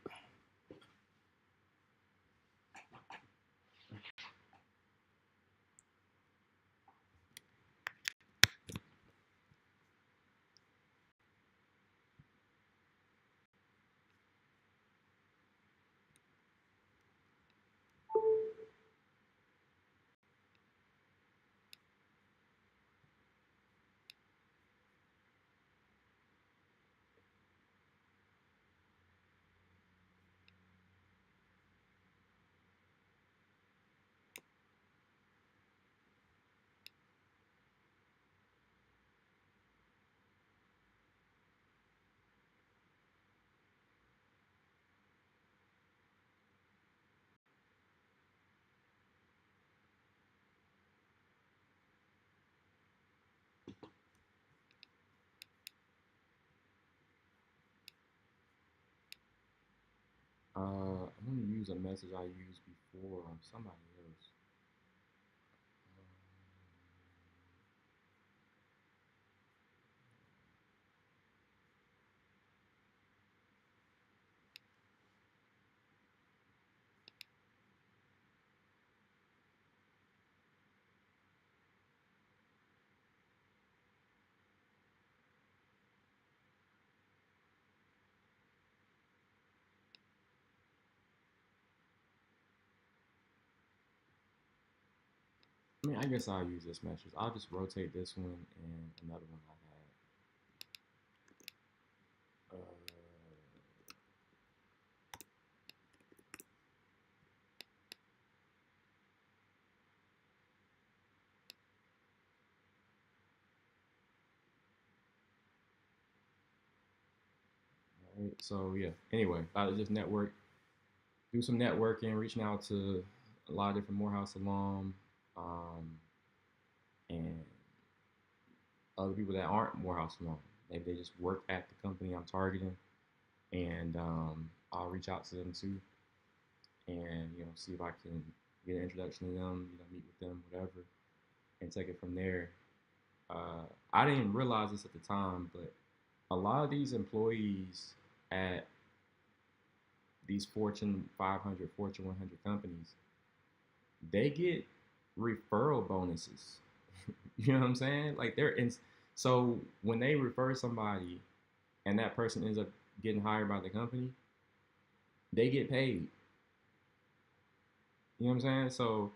I'm gonna use a message I used before on somebody else. I mean, I guess I'll use this message. I'll just rotate this one and another one I had. All right. So yeah. Anyway, I just do some networking, reaching out to a lot of different Morehouse alum, um, and other people that aren't Morehouse alum. Maybe they just work at the company I'm targeting, and I'll reach out to them too, and see if I can get an introduction to them, meet with them, whatever, and take it from there. I didn't realize this at the time, but a lot of these employees at these Fortune 500, Fortune 100 companies, they get referral bonuses. You know what I'm saying? Like they're in. So when they refer somebody and that person ends up getting hired by the company, they get paid. You know what I'm saying? So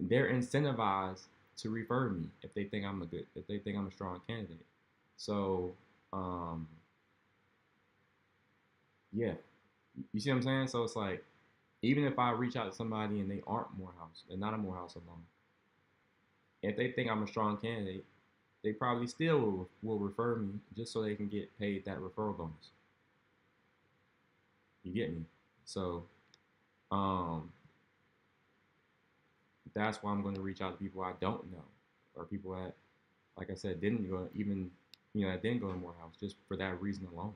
they're incentivized to refer me if they think I'm a strong candidate. So, um, yeah, you see what I'm saying? So it's like, even if I reach out to somebody and they aren't Morehouse, they're not a Morehouse alum, if they think I'm a strong candidate, they probably still will refer me just so they can get paid that referral bonus. You get me? So, um, that's why I'm going to reach out to people I don't know or people that, like I said, didn't go even, that didn't go to Morehouse just for that reason alone.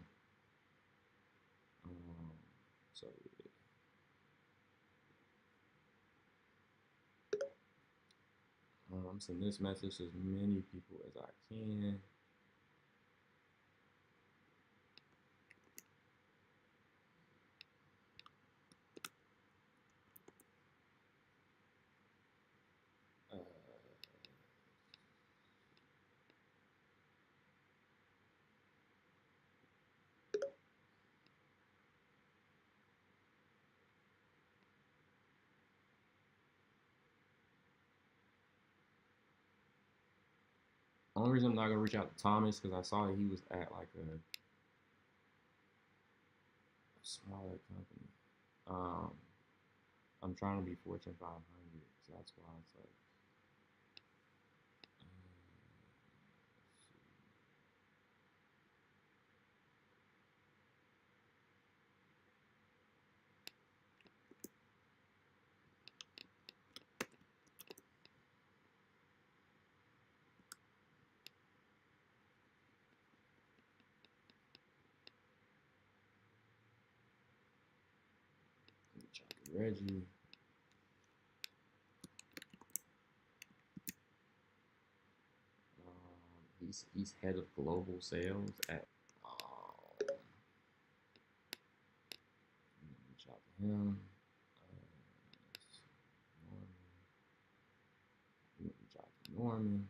So I'm sending this message to as many people as I can. Only reason I'm not gonna reach out to Thomas because I saw that he was at like a smaller company. I'm trying to be Fortune 500, so that's why it's like. Reach out to Reggie. He's head of global sales at. Reach out to him. Reach out to Norman.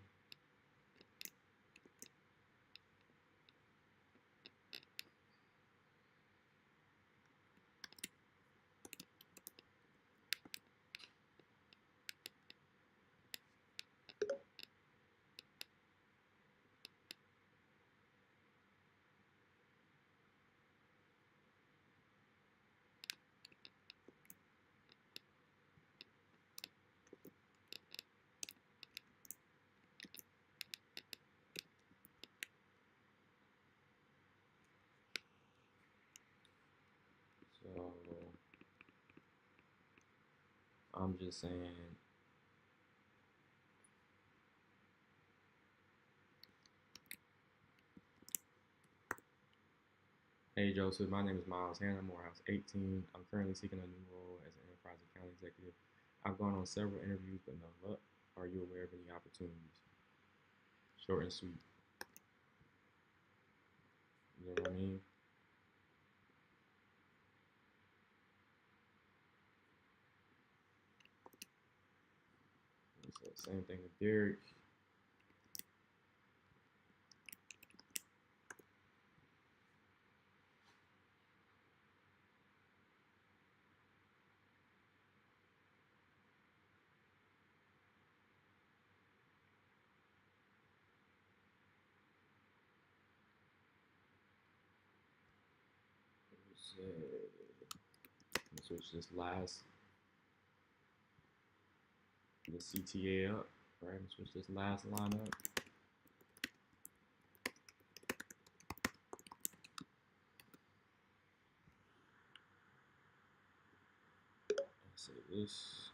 So I'm just saying. Hey Hey Joseph, my name is Miles Hannah, Morehouse 18. I'm currently seeking a new role as an enterprise account executive. I've gone on several interviews, but no luck. Are you aware of any opportunities? Short and sweet. You know what I mean? So same thing with Derek. Let's switch this last, the CTA up, right? Let's switch this last line up. Let's say this.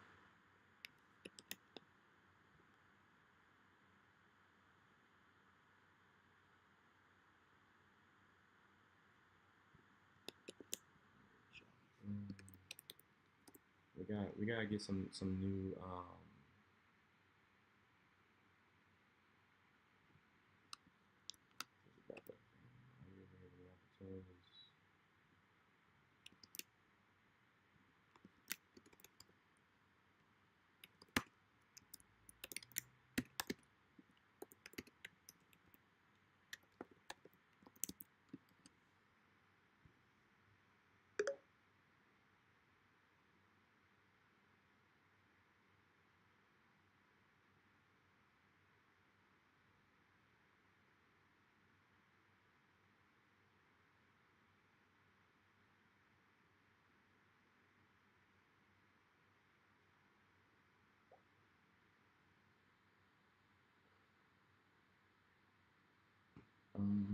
We gotta get some new um 11.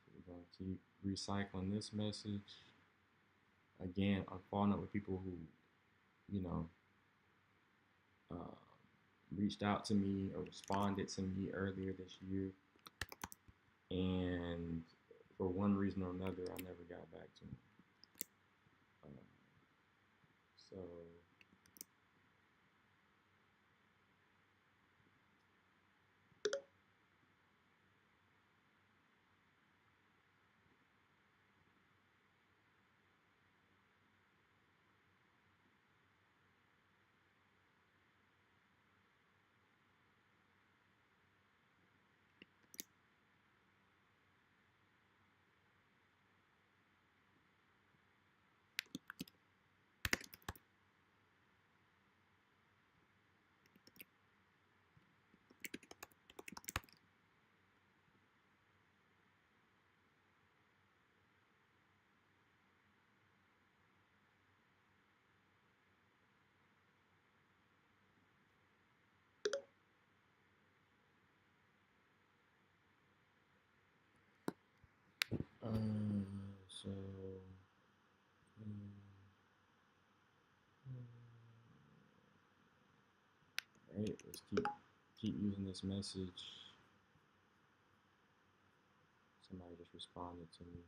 So we're gonna keep recycling this message. Again, I'm following up with people who, you know, uh, reached out to me or responded to me earlier this year, and for one reason or another, I never got back to them. So Just keep using this message. Somebody just responded to me.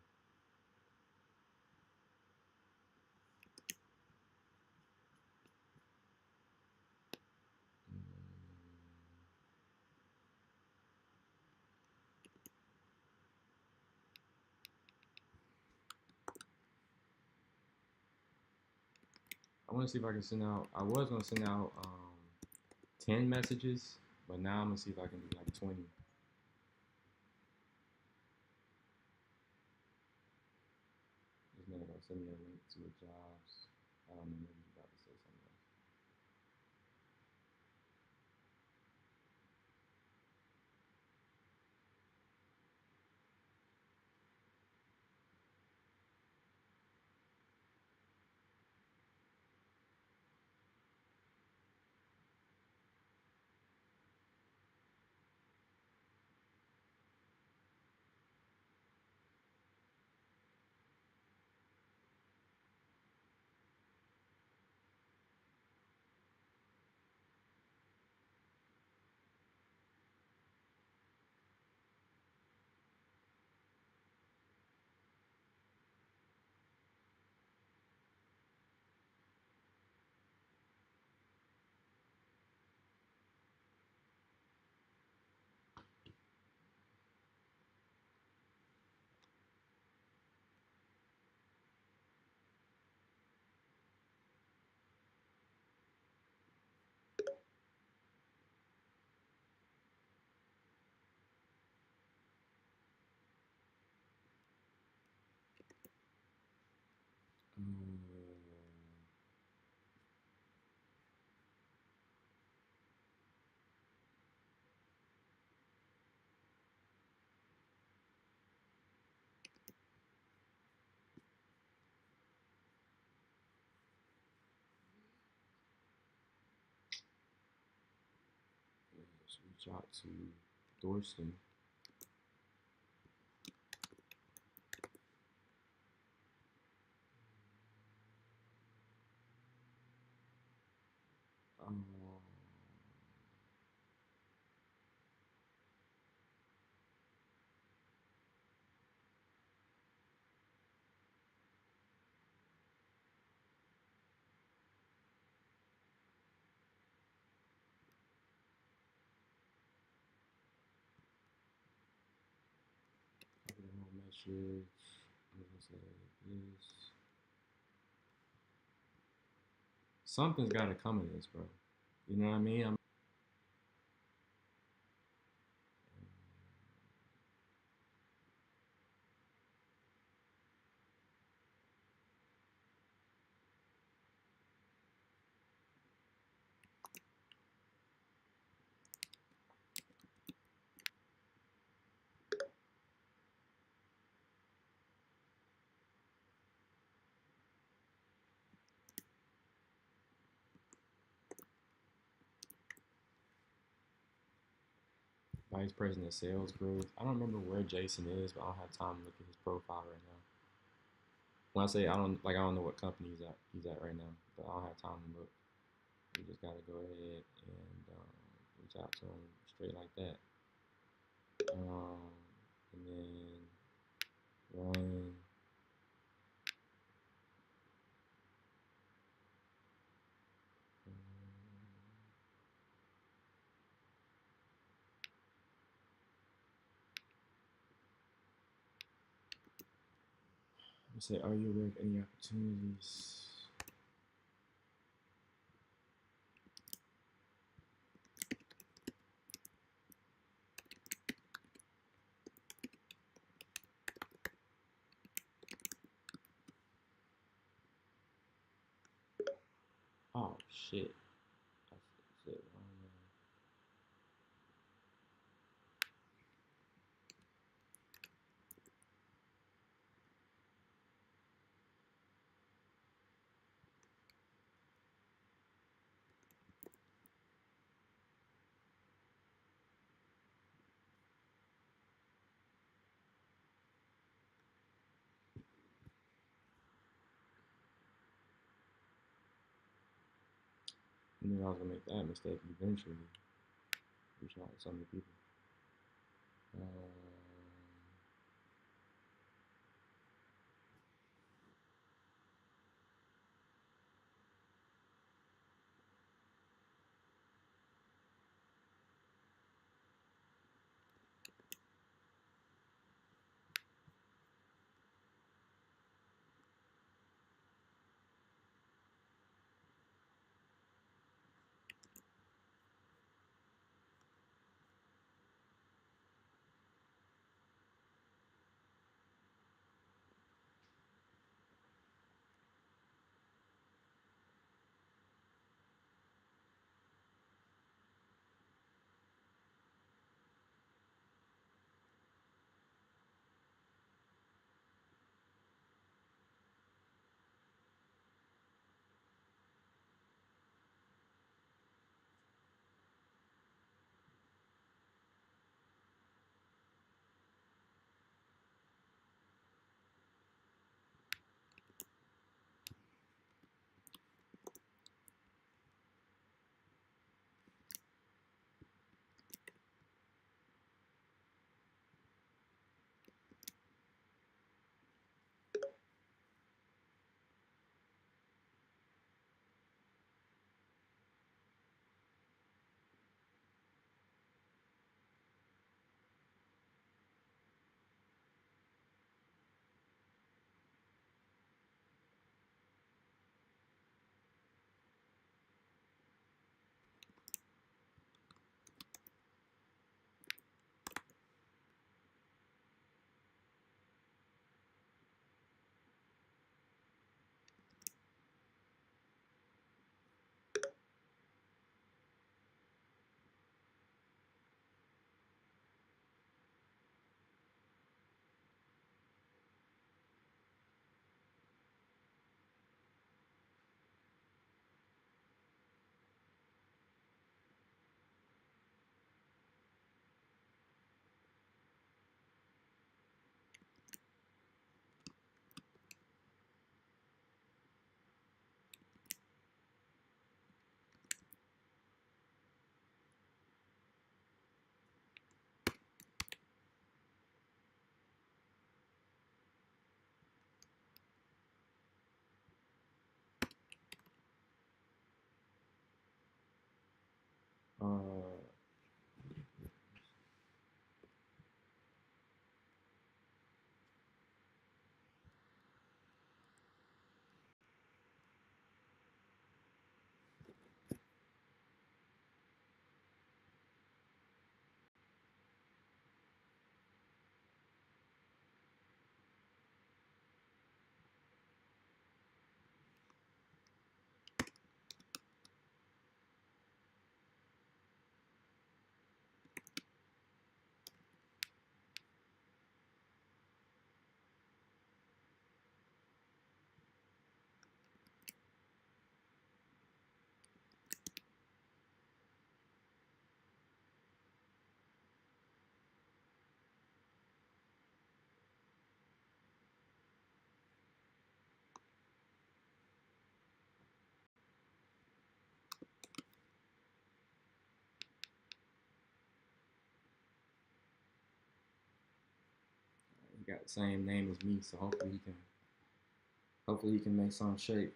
I want to see if I can send out. I was gonna send out 10 messages, but now I'm gonna see if I can do like 20. This man gonna send me a link to a jobs. I don't know, maybe he's about to say something else. Let's reach out to Thorsten. Um, message. I'm gonna say this. Something's gotta come of this, bro. You know what I mean? Vice President of Sales Growth. I don't remember where Jason is, but I don't have time to look at his profile right now. When I say I don't know what company he's at right now, but I don't have time to look. You just gotta go ahead and reach out to him straight like that. And then run. Say, are you aware of any opportunities? Oh shit. That's it. I knew I was gonna make that mistake eventually. reaching out to so many people. Um, uh, he got the same name as me, so hopefully he can make some shape.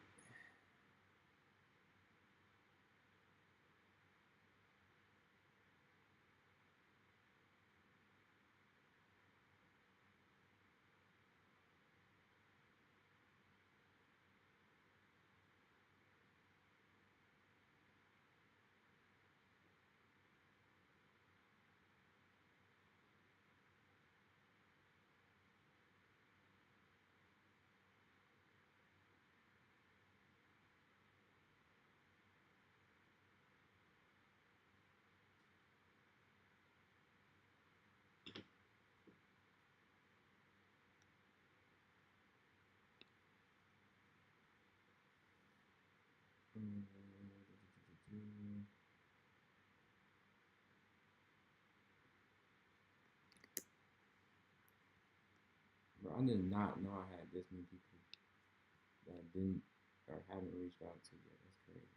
Bro, I did not know I had this many people that I didn't or haven't reached out to yet. That's crazy.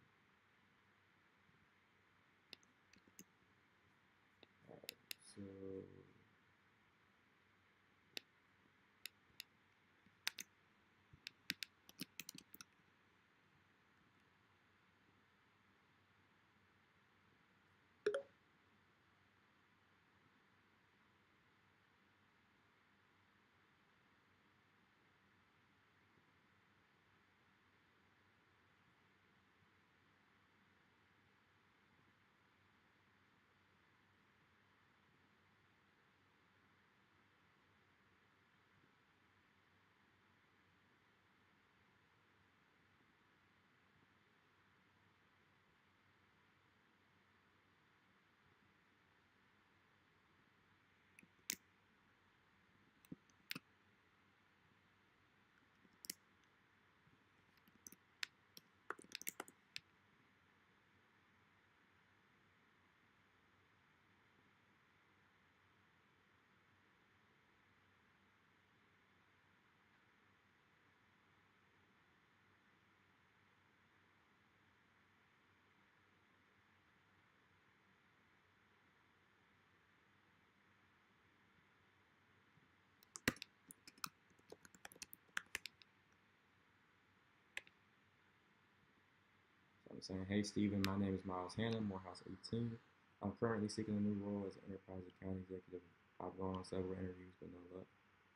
So I'm saying, hey Stephen, my name is Miles Hanna, Morehouse 18. I'm currently seeking a new role as an enterprise account executive. I've gone on several interviews, but no luck.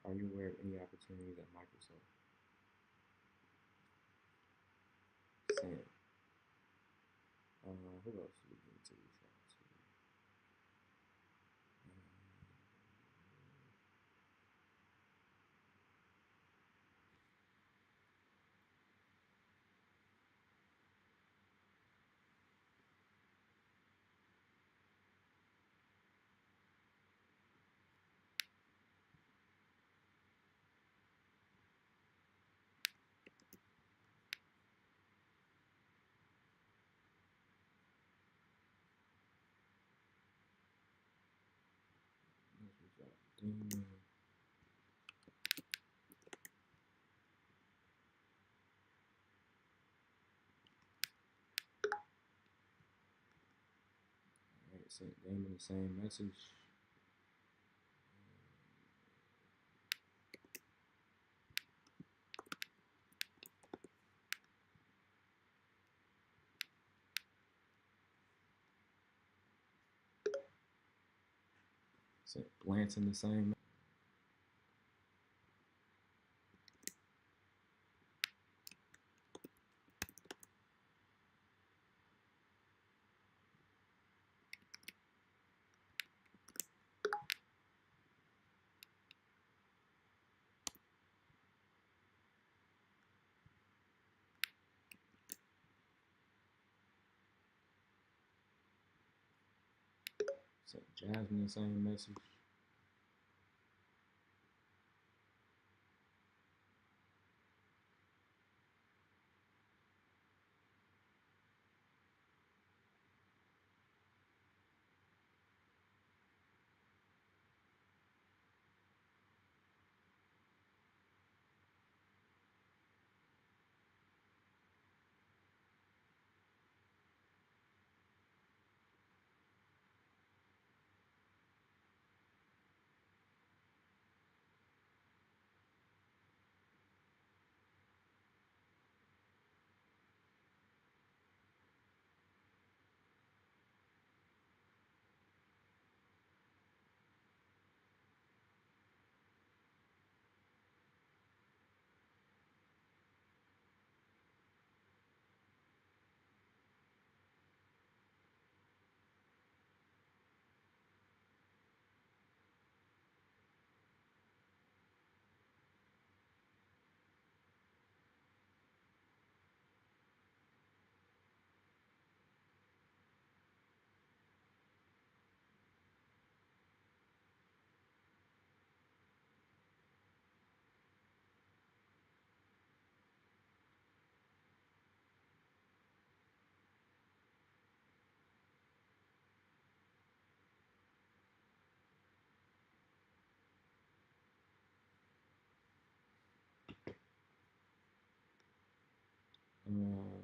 Are you aware of any opportunities at Microsoft? Sam. Who else do we need to reach out to? Let's reach out to Dean. Alright, sent Damon the same message. Sent Blanton the same. Sent Jasmine the same message.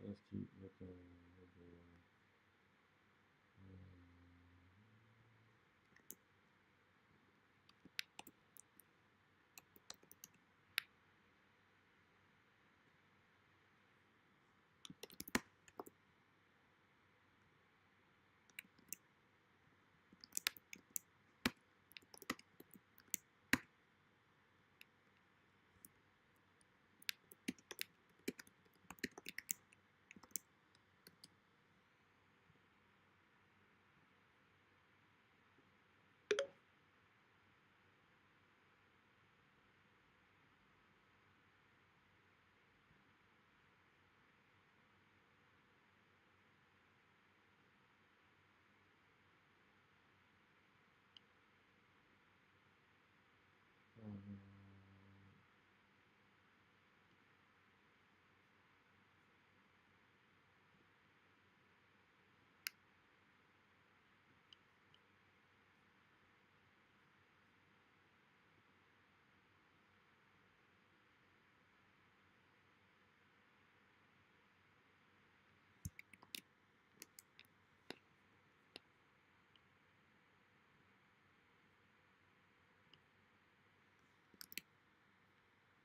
Let's keep looking.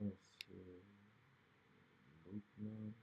Let's see. Lukeman.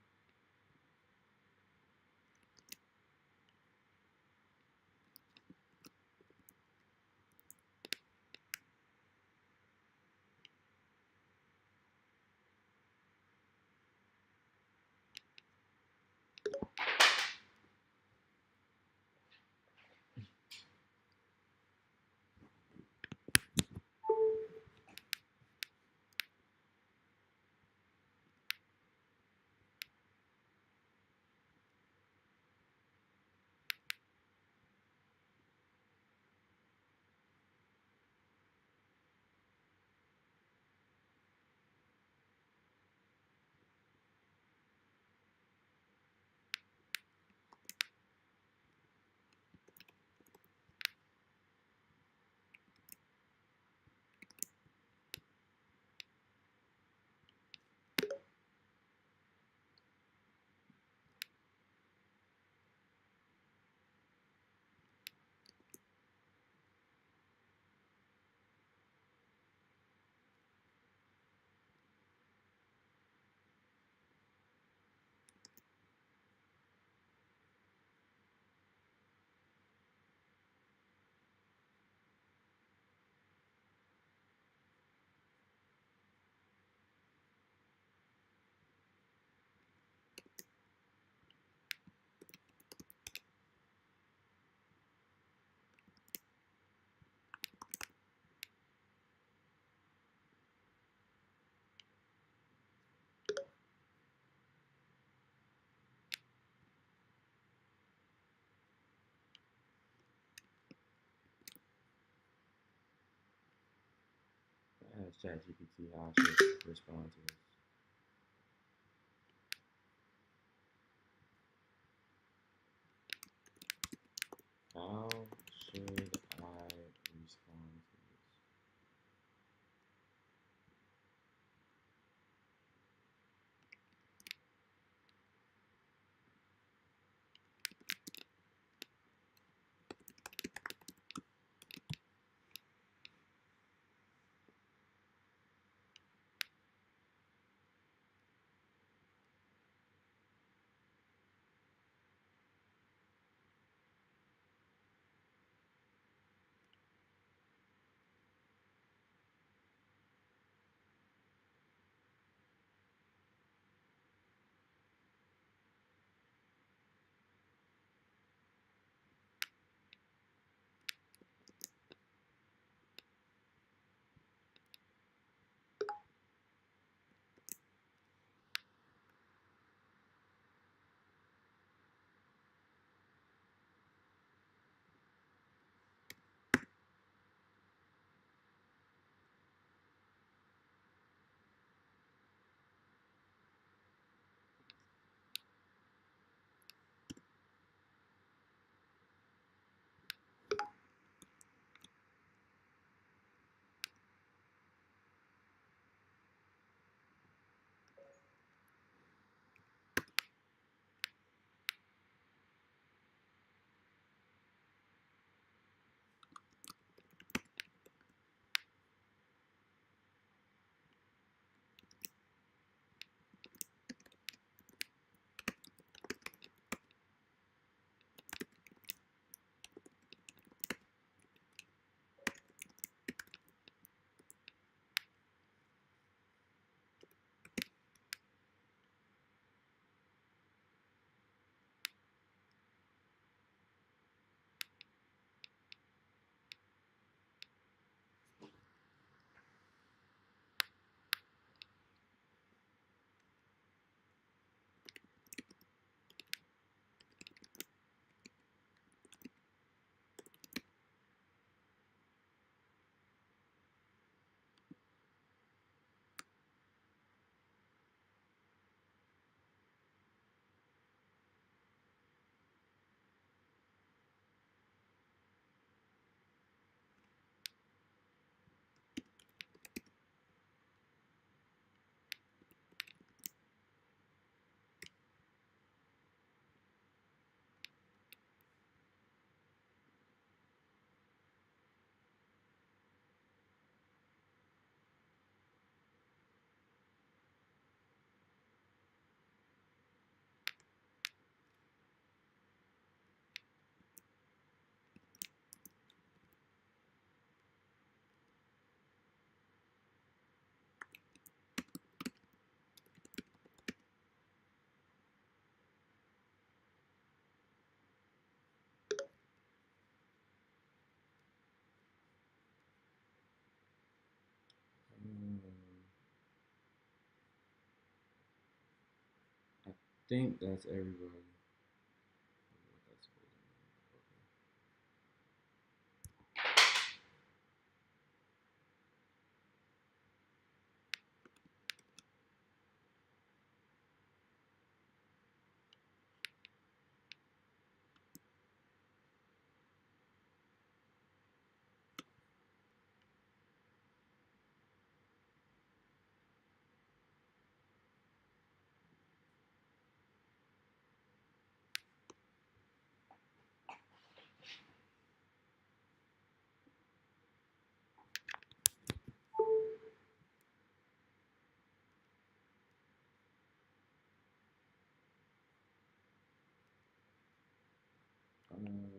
Ask ChatGPT how I should respond to this. How should I respond to this? think that's everybody. What that's supposed to mean. Okay.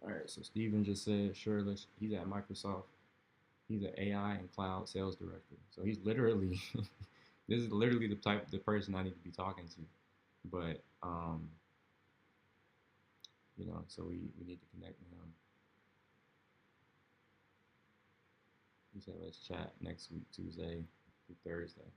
All right. So Steven just said, sure, he's at Microsoft. He's an AI and cloud sales director. So he's literally, this is literally the person I need to be talking to. But so we need to connect with him. He said let's chat next week, Tuesday through Thursday.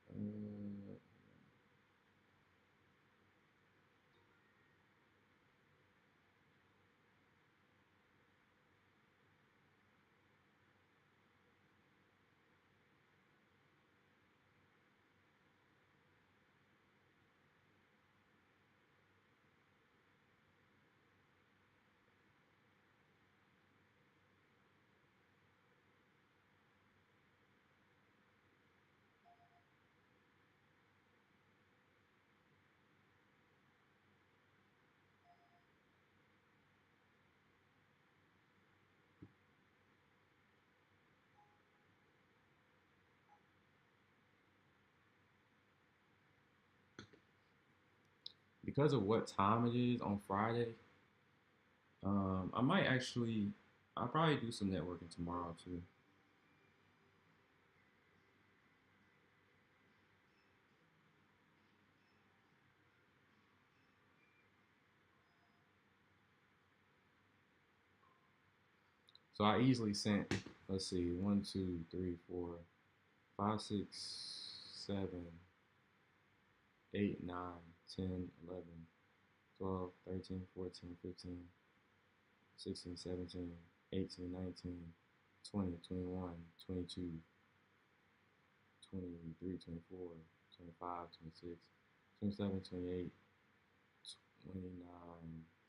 Uh, because of what time it is on Friday, I might actually, I'll probably do some networking tomorrow too. So I easily sent, let's see, 1, 2, 3, 4, 5, 6, 7, 8, 9, 10, 11, 12, 13, 14, 15, 16, 17, 18, 19, 20, 21, 22, 23, 24, 25, 26, 27, 28, 29,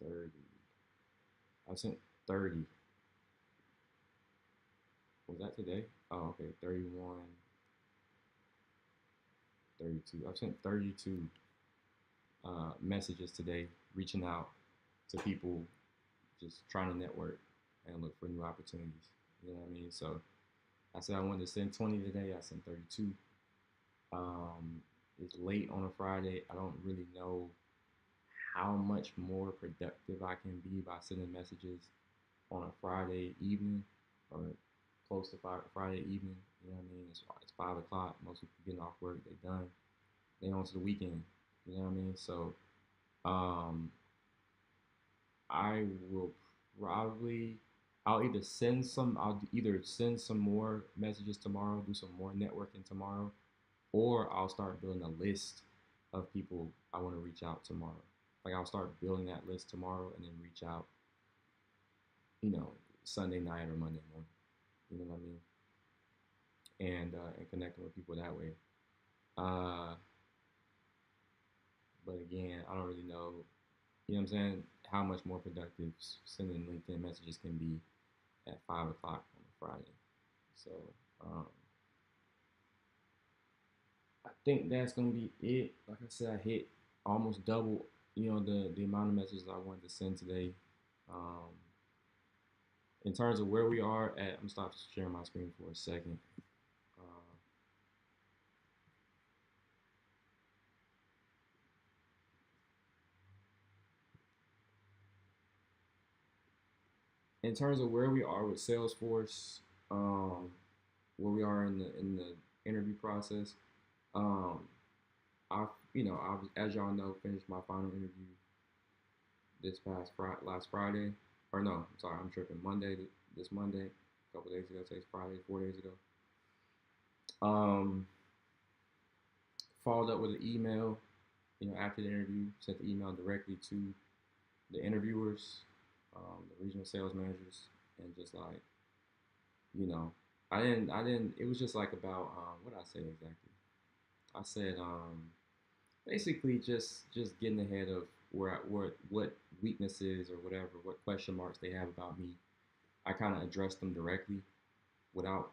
30. I sent 30. Was that today? Oh, okay. 31, 32. I've sent 32 messages today, reaching out to people, just trying to network and look for new opportunities. You know what I mean? So I said I wanted to send 20 today. I sent 32. It's late on a Friday. I don't really know how much more productive I can be by sending messages on a Friday evening or close to Friday evening. You know what I mean? It's 5 o'clock. Most people getting off work. They done. They on to the weekend. You know what I mean? So um, I will probably I'll either send some more messages tomorrow, do some more networking tomorrow, or I'll start building a list of people I want to reach out tomorrow. Like I'll start building that list tomorrow and then reach out, you know, Sunday night or Monday morning. You know what I mean? And connecting with people that way. Uh, but again, I don't really know. You know what I'm saying? How much more productive sending LinkedIn messages can be at 5 o'clock on a Friday. So um, I think that's gonna be it. Like I said, I hit almost double, the amount of messages I wanted to send today. Um, in terms of where we are at, I'm gonna stop sharing my screen for a second. Uh, in terms of where we are with Salesforce, um, where we are in the interview process, um, as y'all know, finished my final interview last Friday, or no, I'm sorry, I'm tripping. This Monday, a couple days ago, today's Friday, 4 days ago. Um, Followed up with an email, after the interview, sent the email directly to the interviewers, the regional sales managers, and just like, you know, it was just like about, what did I say exactly? I said, basically just getting ahead of what weaknesses or whatever, what question marks they have about me. I kind of addressed them directly without,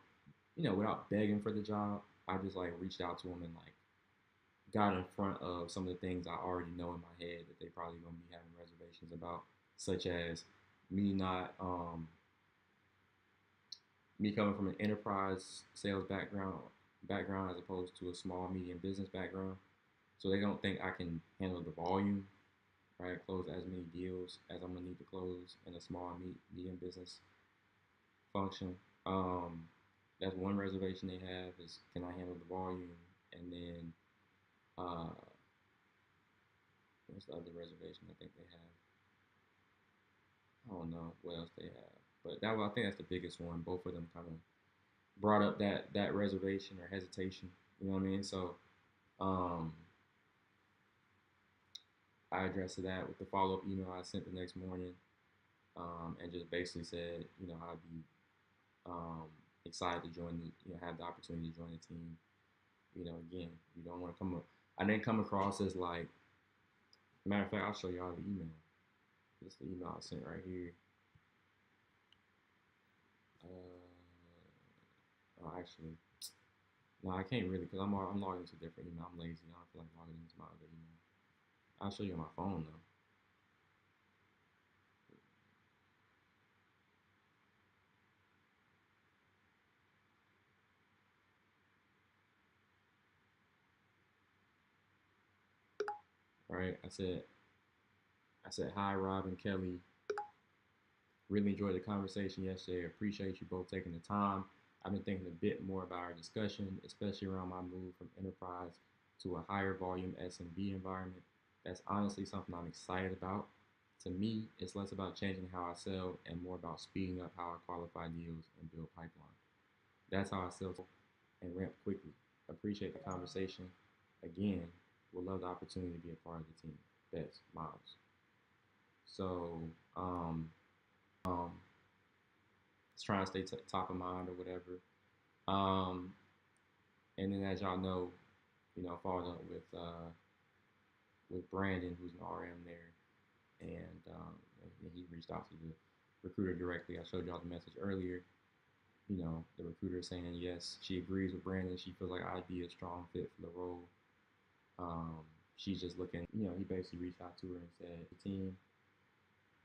without begging for the job. I just like reached out to them and like got in front of some of the things I already know in my head that they probably gonna be having reservations about, such as me not me coming from an enterprise sales background as opposed to a small medium business background. So they don't think I can handle the volume, right? Close as many deals as I'm gonna need to close in a small medium business function. Um, that's one reservation they have is can I handle the volume? And then uh, what's the other reservation I think they have? I don't know what else they have, but I think that's the biggest one. Both of them kind of brought up that reservation or hesitation. You know what I mean? So um, I addressed that with the follow up email I sent the next morning, and just basically said, I'd be um, excited to have the opportunity to join the team. Again, you don't want to come up. I didn't come across as like. Matter of fact, I'll show y'all the email. This is the email I sent right here. Actually, no, I can't really because I'm logged into a different email. I'm lazy. I don't feel like logging into my other email. I'll show you on my phone though. All right, I said hi, Rob and Kelly. Really enjoyed the conversation yesterday. Appreciate you both taking the time. I've been thinking a bit more about our discussion, especially around my move from enterprise to a higher volume SMB environment. That's honestly something I'm excited about. To me, it's less about changing how I sell and more about speeding up how I qualify deals and build pipeline. That's how I sell and ramp quickly. Appreciate the conversation. Again, would love the opportunity to be a part of the team. Best, Miles. So, just trying to stay top of mind or whatever. Um, and then as y'all know, followed up with Brandon, who's an RM there, and he reached out to the recruiter directly. I showed y'all the message earlier. The recruiter saying yes, she agrees with Brandon. She feels like I'd be a strong fit for the role. Um, she's just looking. You know, he basically reached out to her and said, "The team,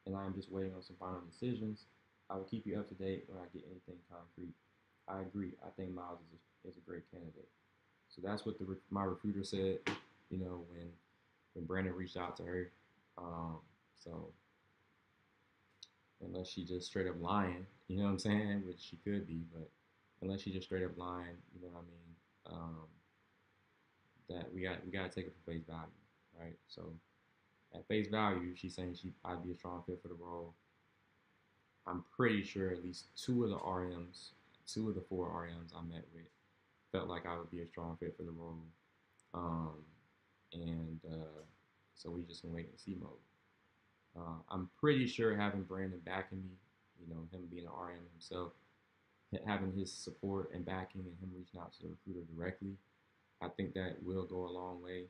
and I am just waiting on some final decisions. I will keep you up to date when I get anything concrete." I agree. I think Miles is a great candidate. So that's what my recruiter said. You know, when Brandon reached out to her. So unless she just straight up lying, you know what I'm saying, which she could be, but unless she just straight up lying, you know what I mean. That we gotta take it for face value, right? So at face value, she's saying I'd be a strong fit for the role. I'm pretty sure at least two of the four RMs I met with felt like I would be a strong fit for the role. And so we just in wait and see mode. I'm pretty sure having Brandon backing me, you know, him being an RM himself, having his support and backing and him reaching out to the recruiter directly, I think that will go a long way.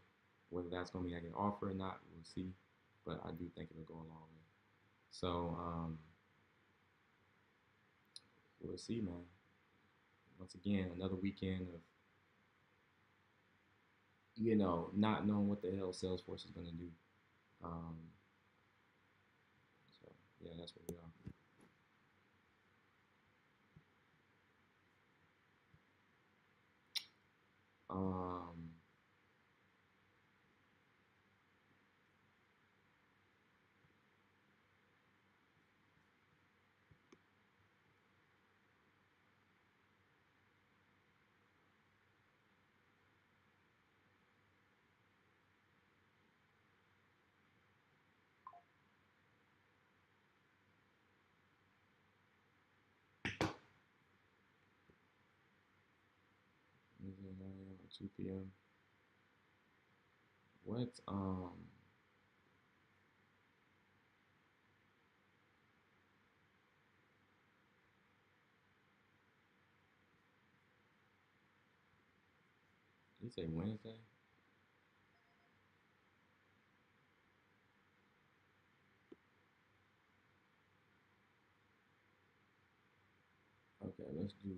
Whether that's going to be like an offer or not, we'll see. But I do think it'll go a long way. So we'll see, man. Once again, another weekend of, you know, not knowing what the hell Salesforce is going to do. So yeah, that's where we are. Wednesday 9 a.m. or 2 p.m. What did you say Wednesday? Okay, let's do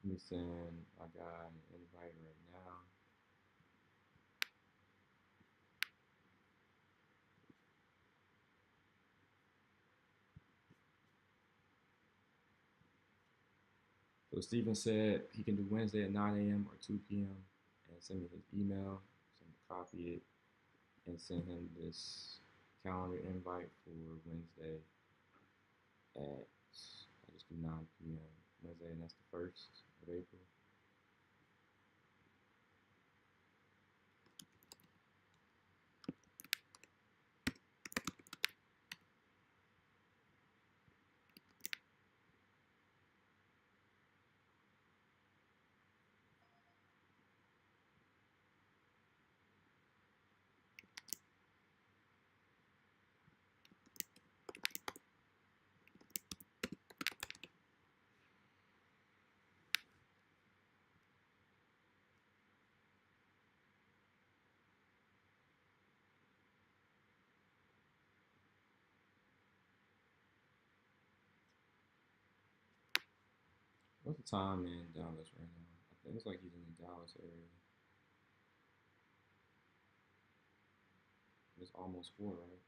let me send my guy an invite right now. So Steven said he can do Wednesday at 9 a.m. or 2 p.m. and send me his email. So I'm gonna copy it and send him this calendar invite for Wednesday at, I just do 9 p.m. Wednesday, and that's the 1st of April. What's the time in Dallas right now? I think it's like he's in the Dallas area. It's almost 4, right?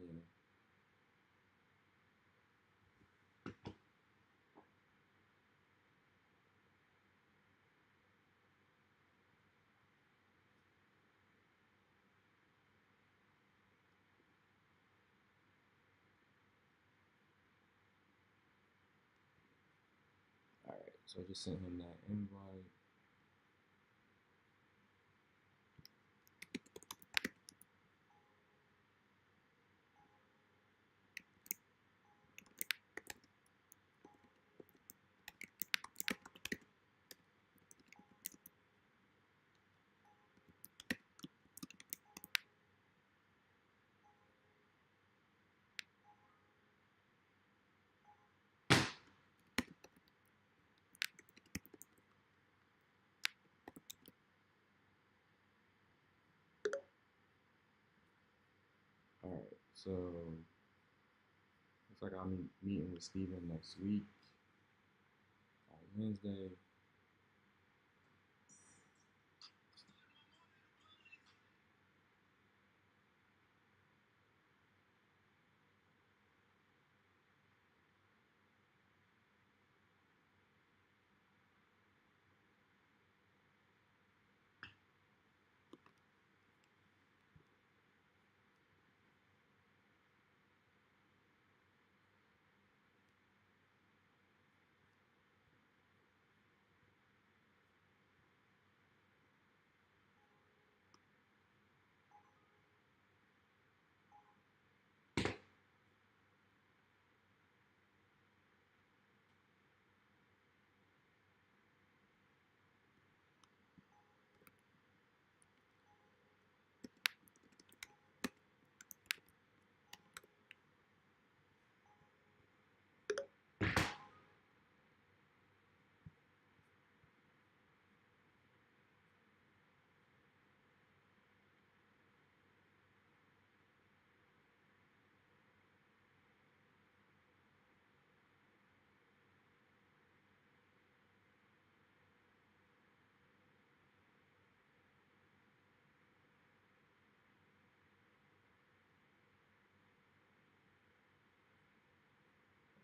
Yeah. All right. So I just sent him that invite. So looks like I'm meeting with Steven next week, Wednesday.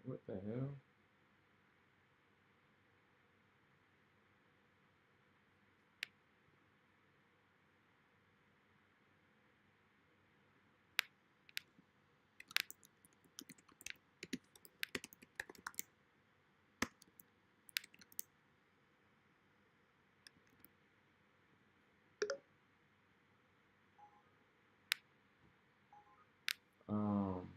What the hell? Um,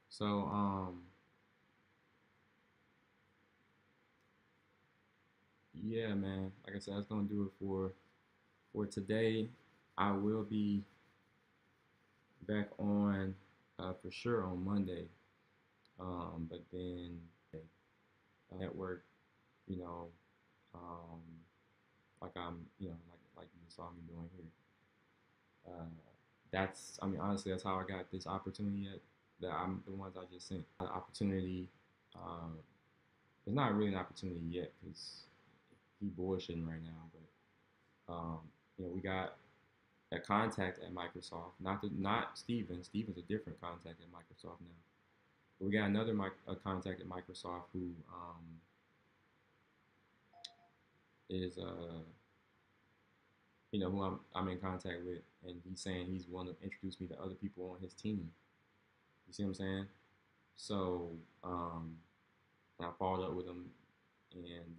so yeah, man. Like I said, that's gonna do it for today. I will be back on for sure on Monday. But then network, you know, um, like like you saw me doing here. Uh, that's, I mean, honestly, that's how I got this opportunity. That I'm the ones I just sent. The opportunity, um, it's not really an opportunity yet because he bullshitting right now. But we got a contact at Microsoft. Not Steven. Steven's a different contact at Microsoft now. But we got another a contact at Microsoft who is who I'm in contact with, and he's saying he's willing to introduce me to other people on his team. You see what I'm saying? So I followed up with him, and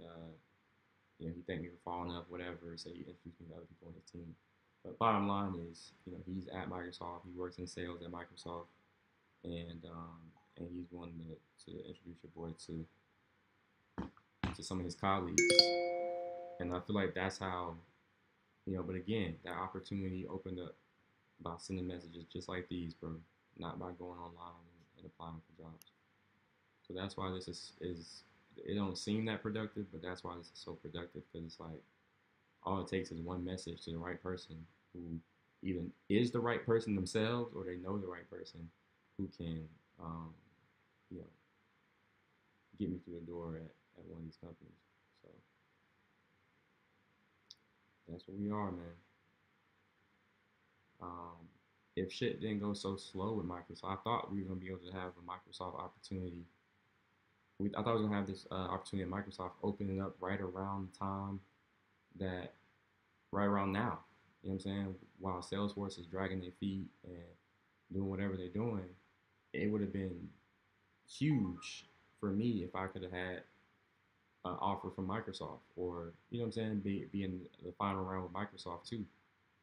he thanked me for following up, whatever. So he introduced me to other people on his team. But bottom line is, he's at Microsoft. He works in sales at Microsoft, and he's willing to introduce your boy to some of his colleagues. And I feel like that's how, but again, that opportunity opened up by sending messages just like these, bro. Not by going online and applying for jobs. So that's why this is it don't seem that productive, but that's why this is so productive because it's like all it takes is one message to the right person who either is the right person themselves or they know the right person who can, um, you know, get me through the door at one of these companies. So that's what we are, man. Um, if shit didn't go so slow with Microsoft, I thought we were gonna be able to have a Microsoft opportunity. I thought we were gonna have this opportunity at Microsoft opening up right around the time that right around now. You know what I'm saying? While Salesforce is dragging their feet and doing whatever they're doing, it would have been huge for me if I could have had an offer from Microsoft or, you know what I'm saying, be in the final round with Microsoft too.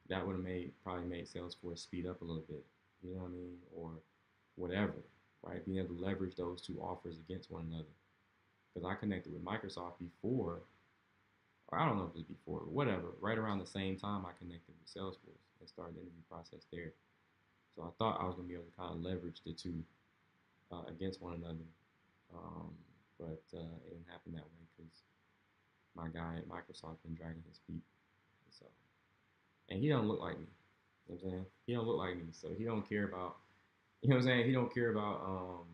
That would have probably made Salesforce speed up a little bit, you know what I mean? Or whatever, right? Being able to leverage those two offers against one another. Because I connected with Microsoft before, or I don't know if it was before, but whatever. Right around the same time I connected with Salesforce and started the interview process there. So I thought I was gonna be able to kind of leverage the two against one another, um, but it didn't happen that way because my guy at Microsoft been dragging his feet. So, and he don't look like me. You know what I'm saying? He don't look like me, so he don't care about. You know what I'm saying? He don't care about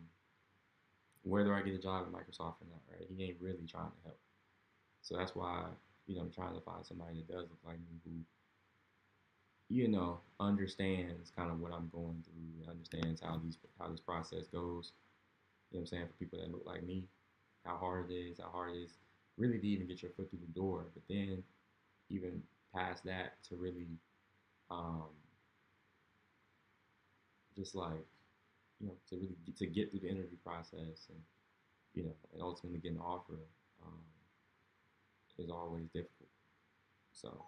whether I get a job at Microsoft or not. Right? He ain't really trying to help. So that's why I'm trying to find somebody that does look like me who understands kind of what I'm going through, understands how this process goes. You know what I'm saying? For people that look like me, how hard it is really to even get your foot through the door. But then even past that to really um, just like, to really to get through the interview process and, and ultimately get an offer um, is always difficult. So,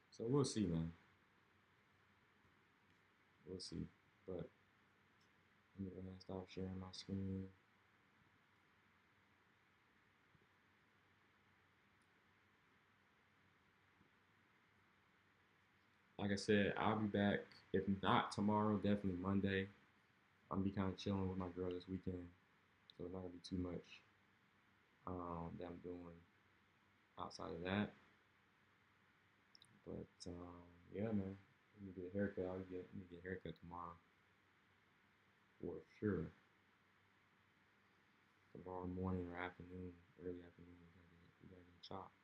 so we'll see, man. We'll see. But I'm gonna stop sharing my screen. Like I said, I'll be back. If not tomorrow, definitely Monday. I'm gonna be kind of chilling with my girl this weekend, so it's not gonna be too much that I'm doing outside of that. But yeah, man, I need to get a haircut. I need to get a haircut tomorrow for sure. Tomorrow morning or afternoon, early afternoon, we gotta get chopped.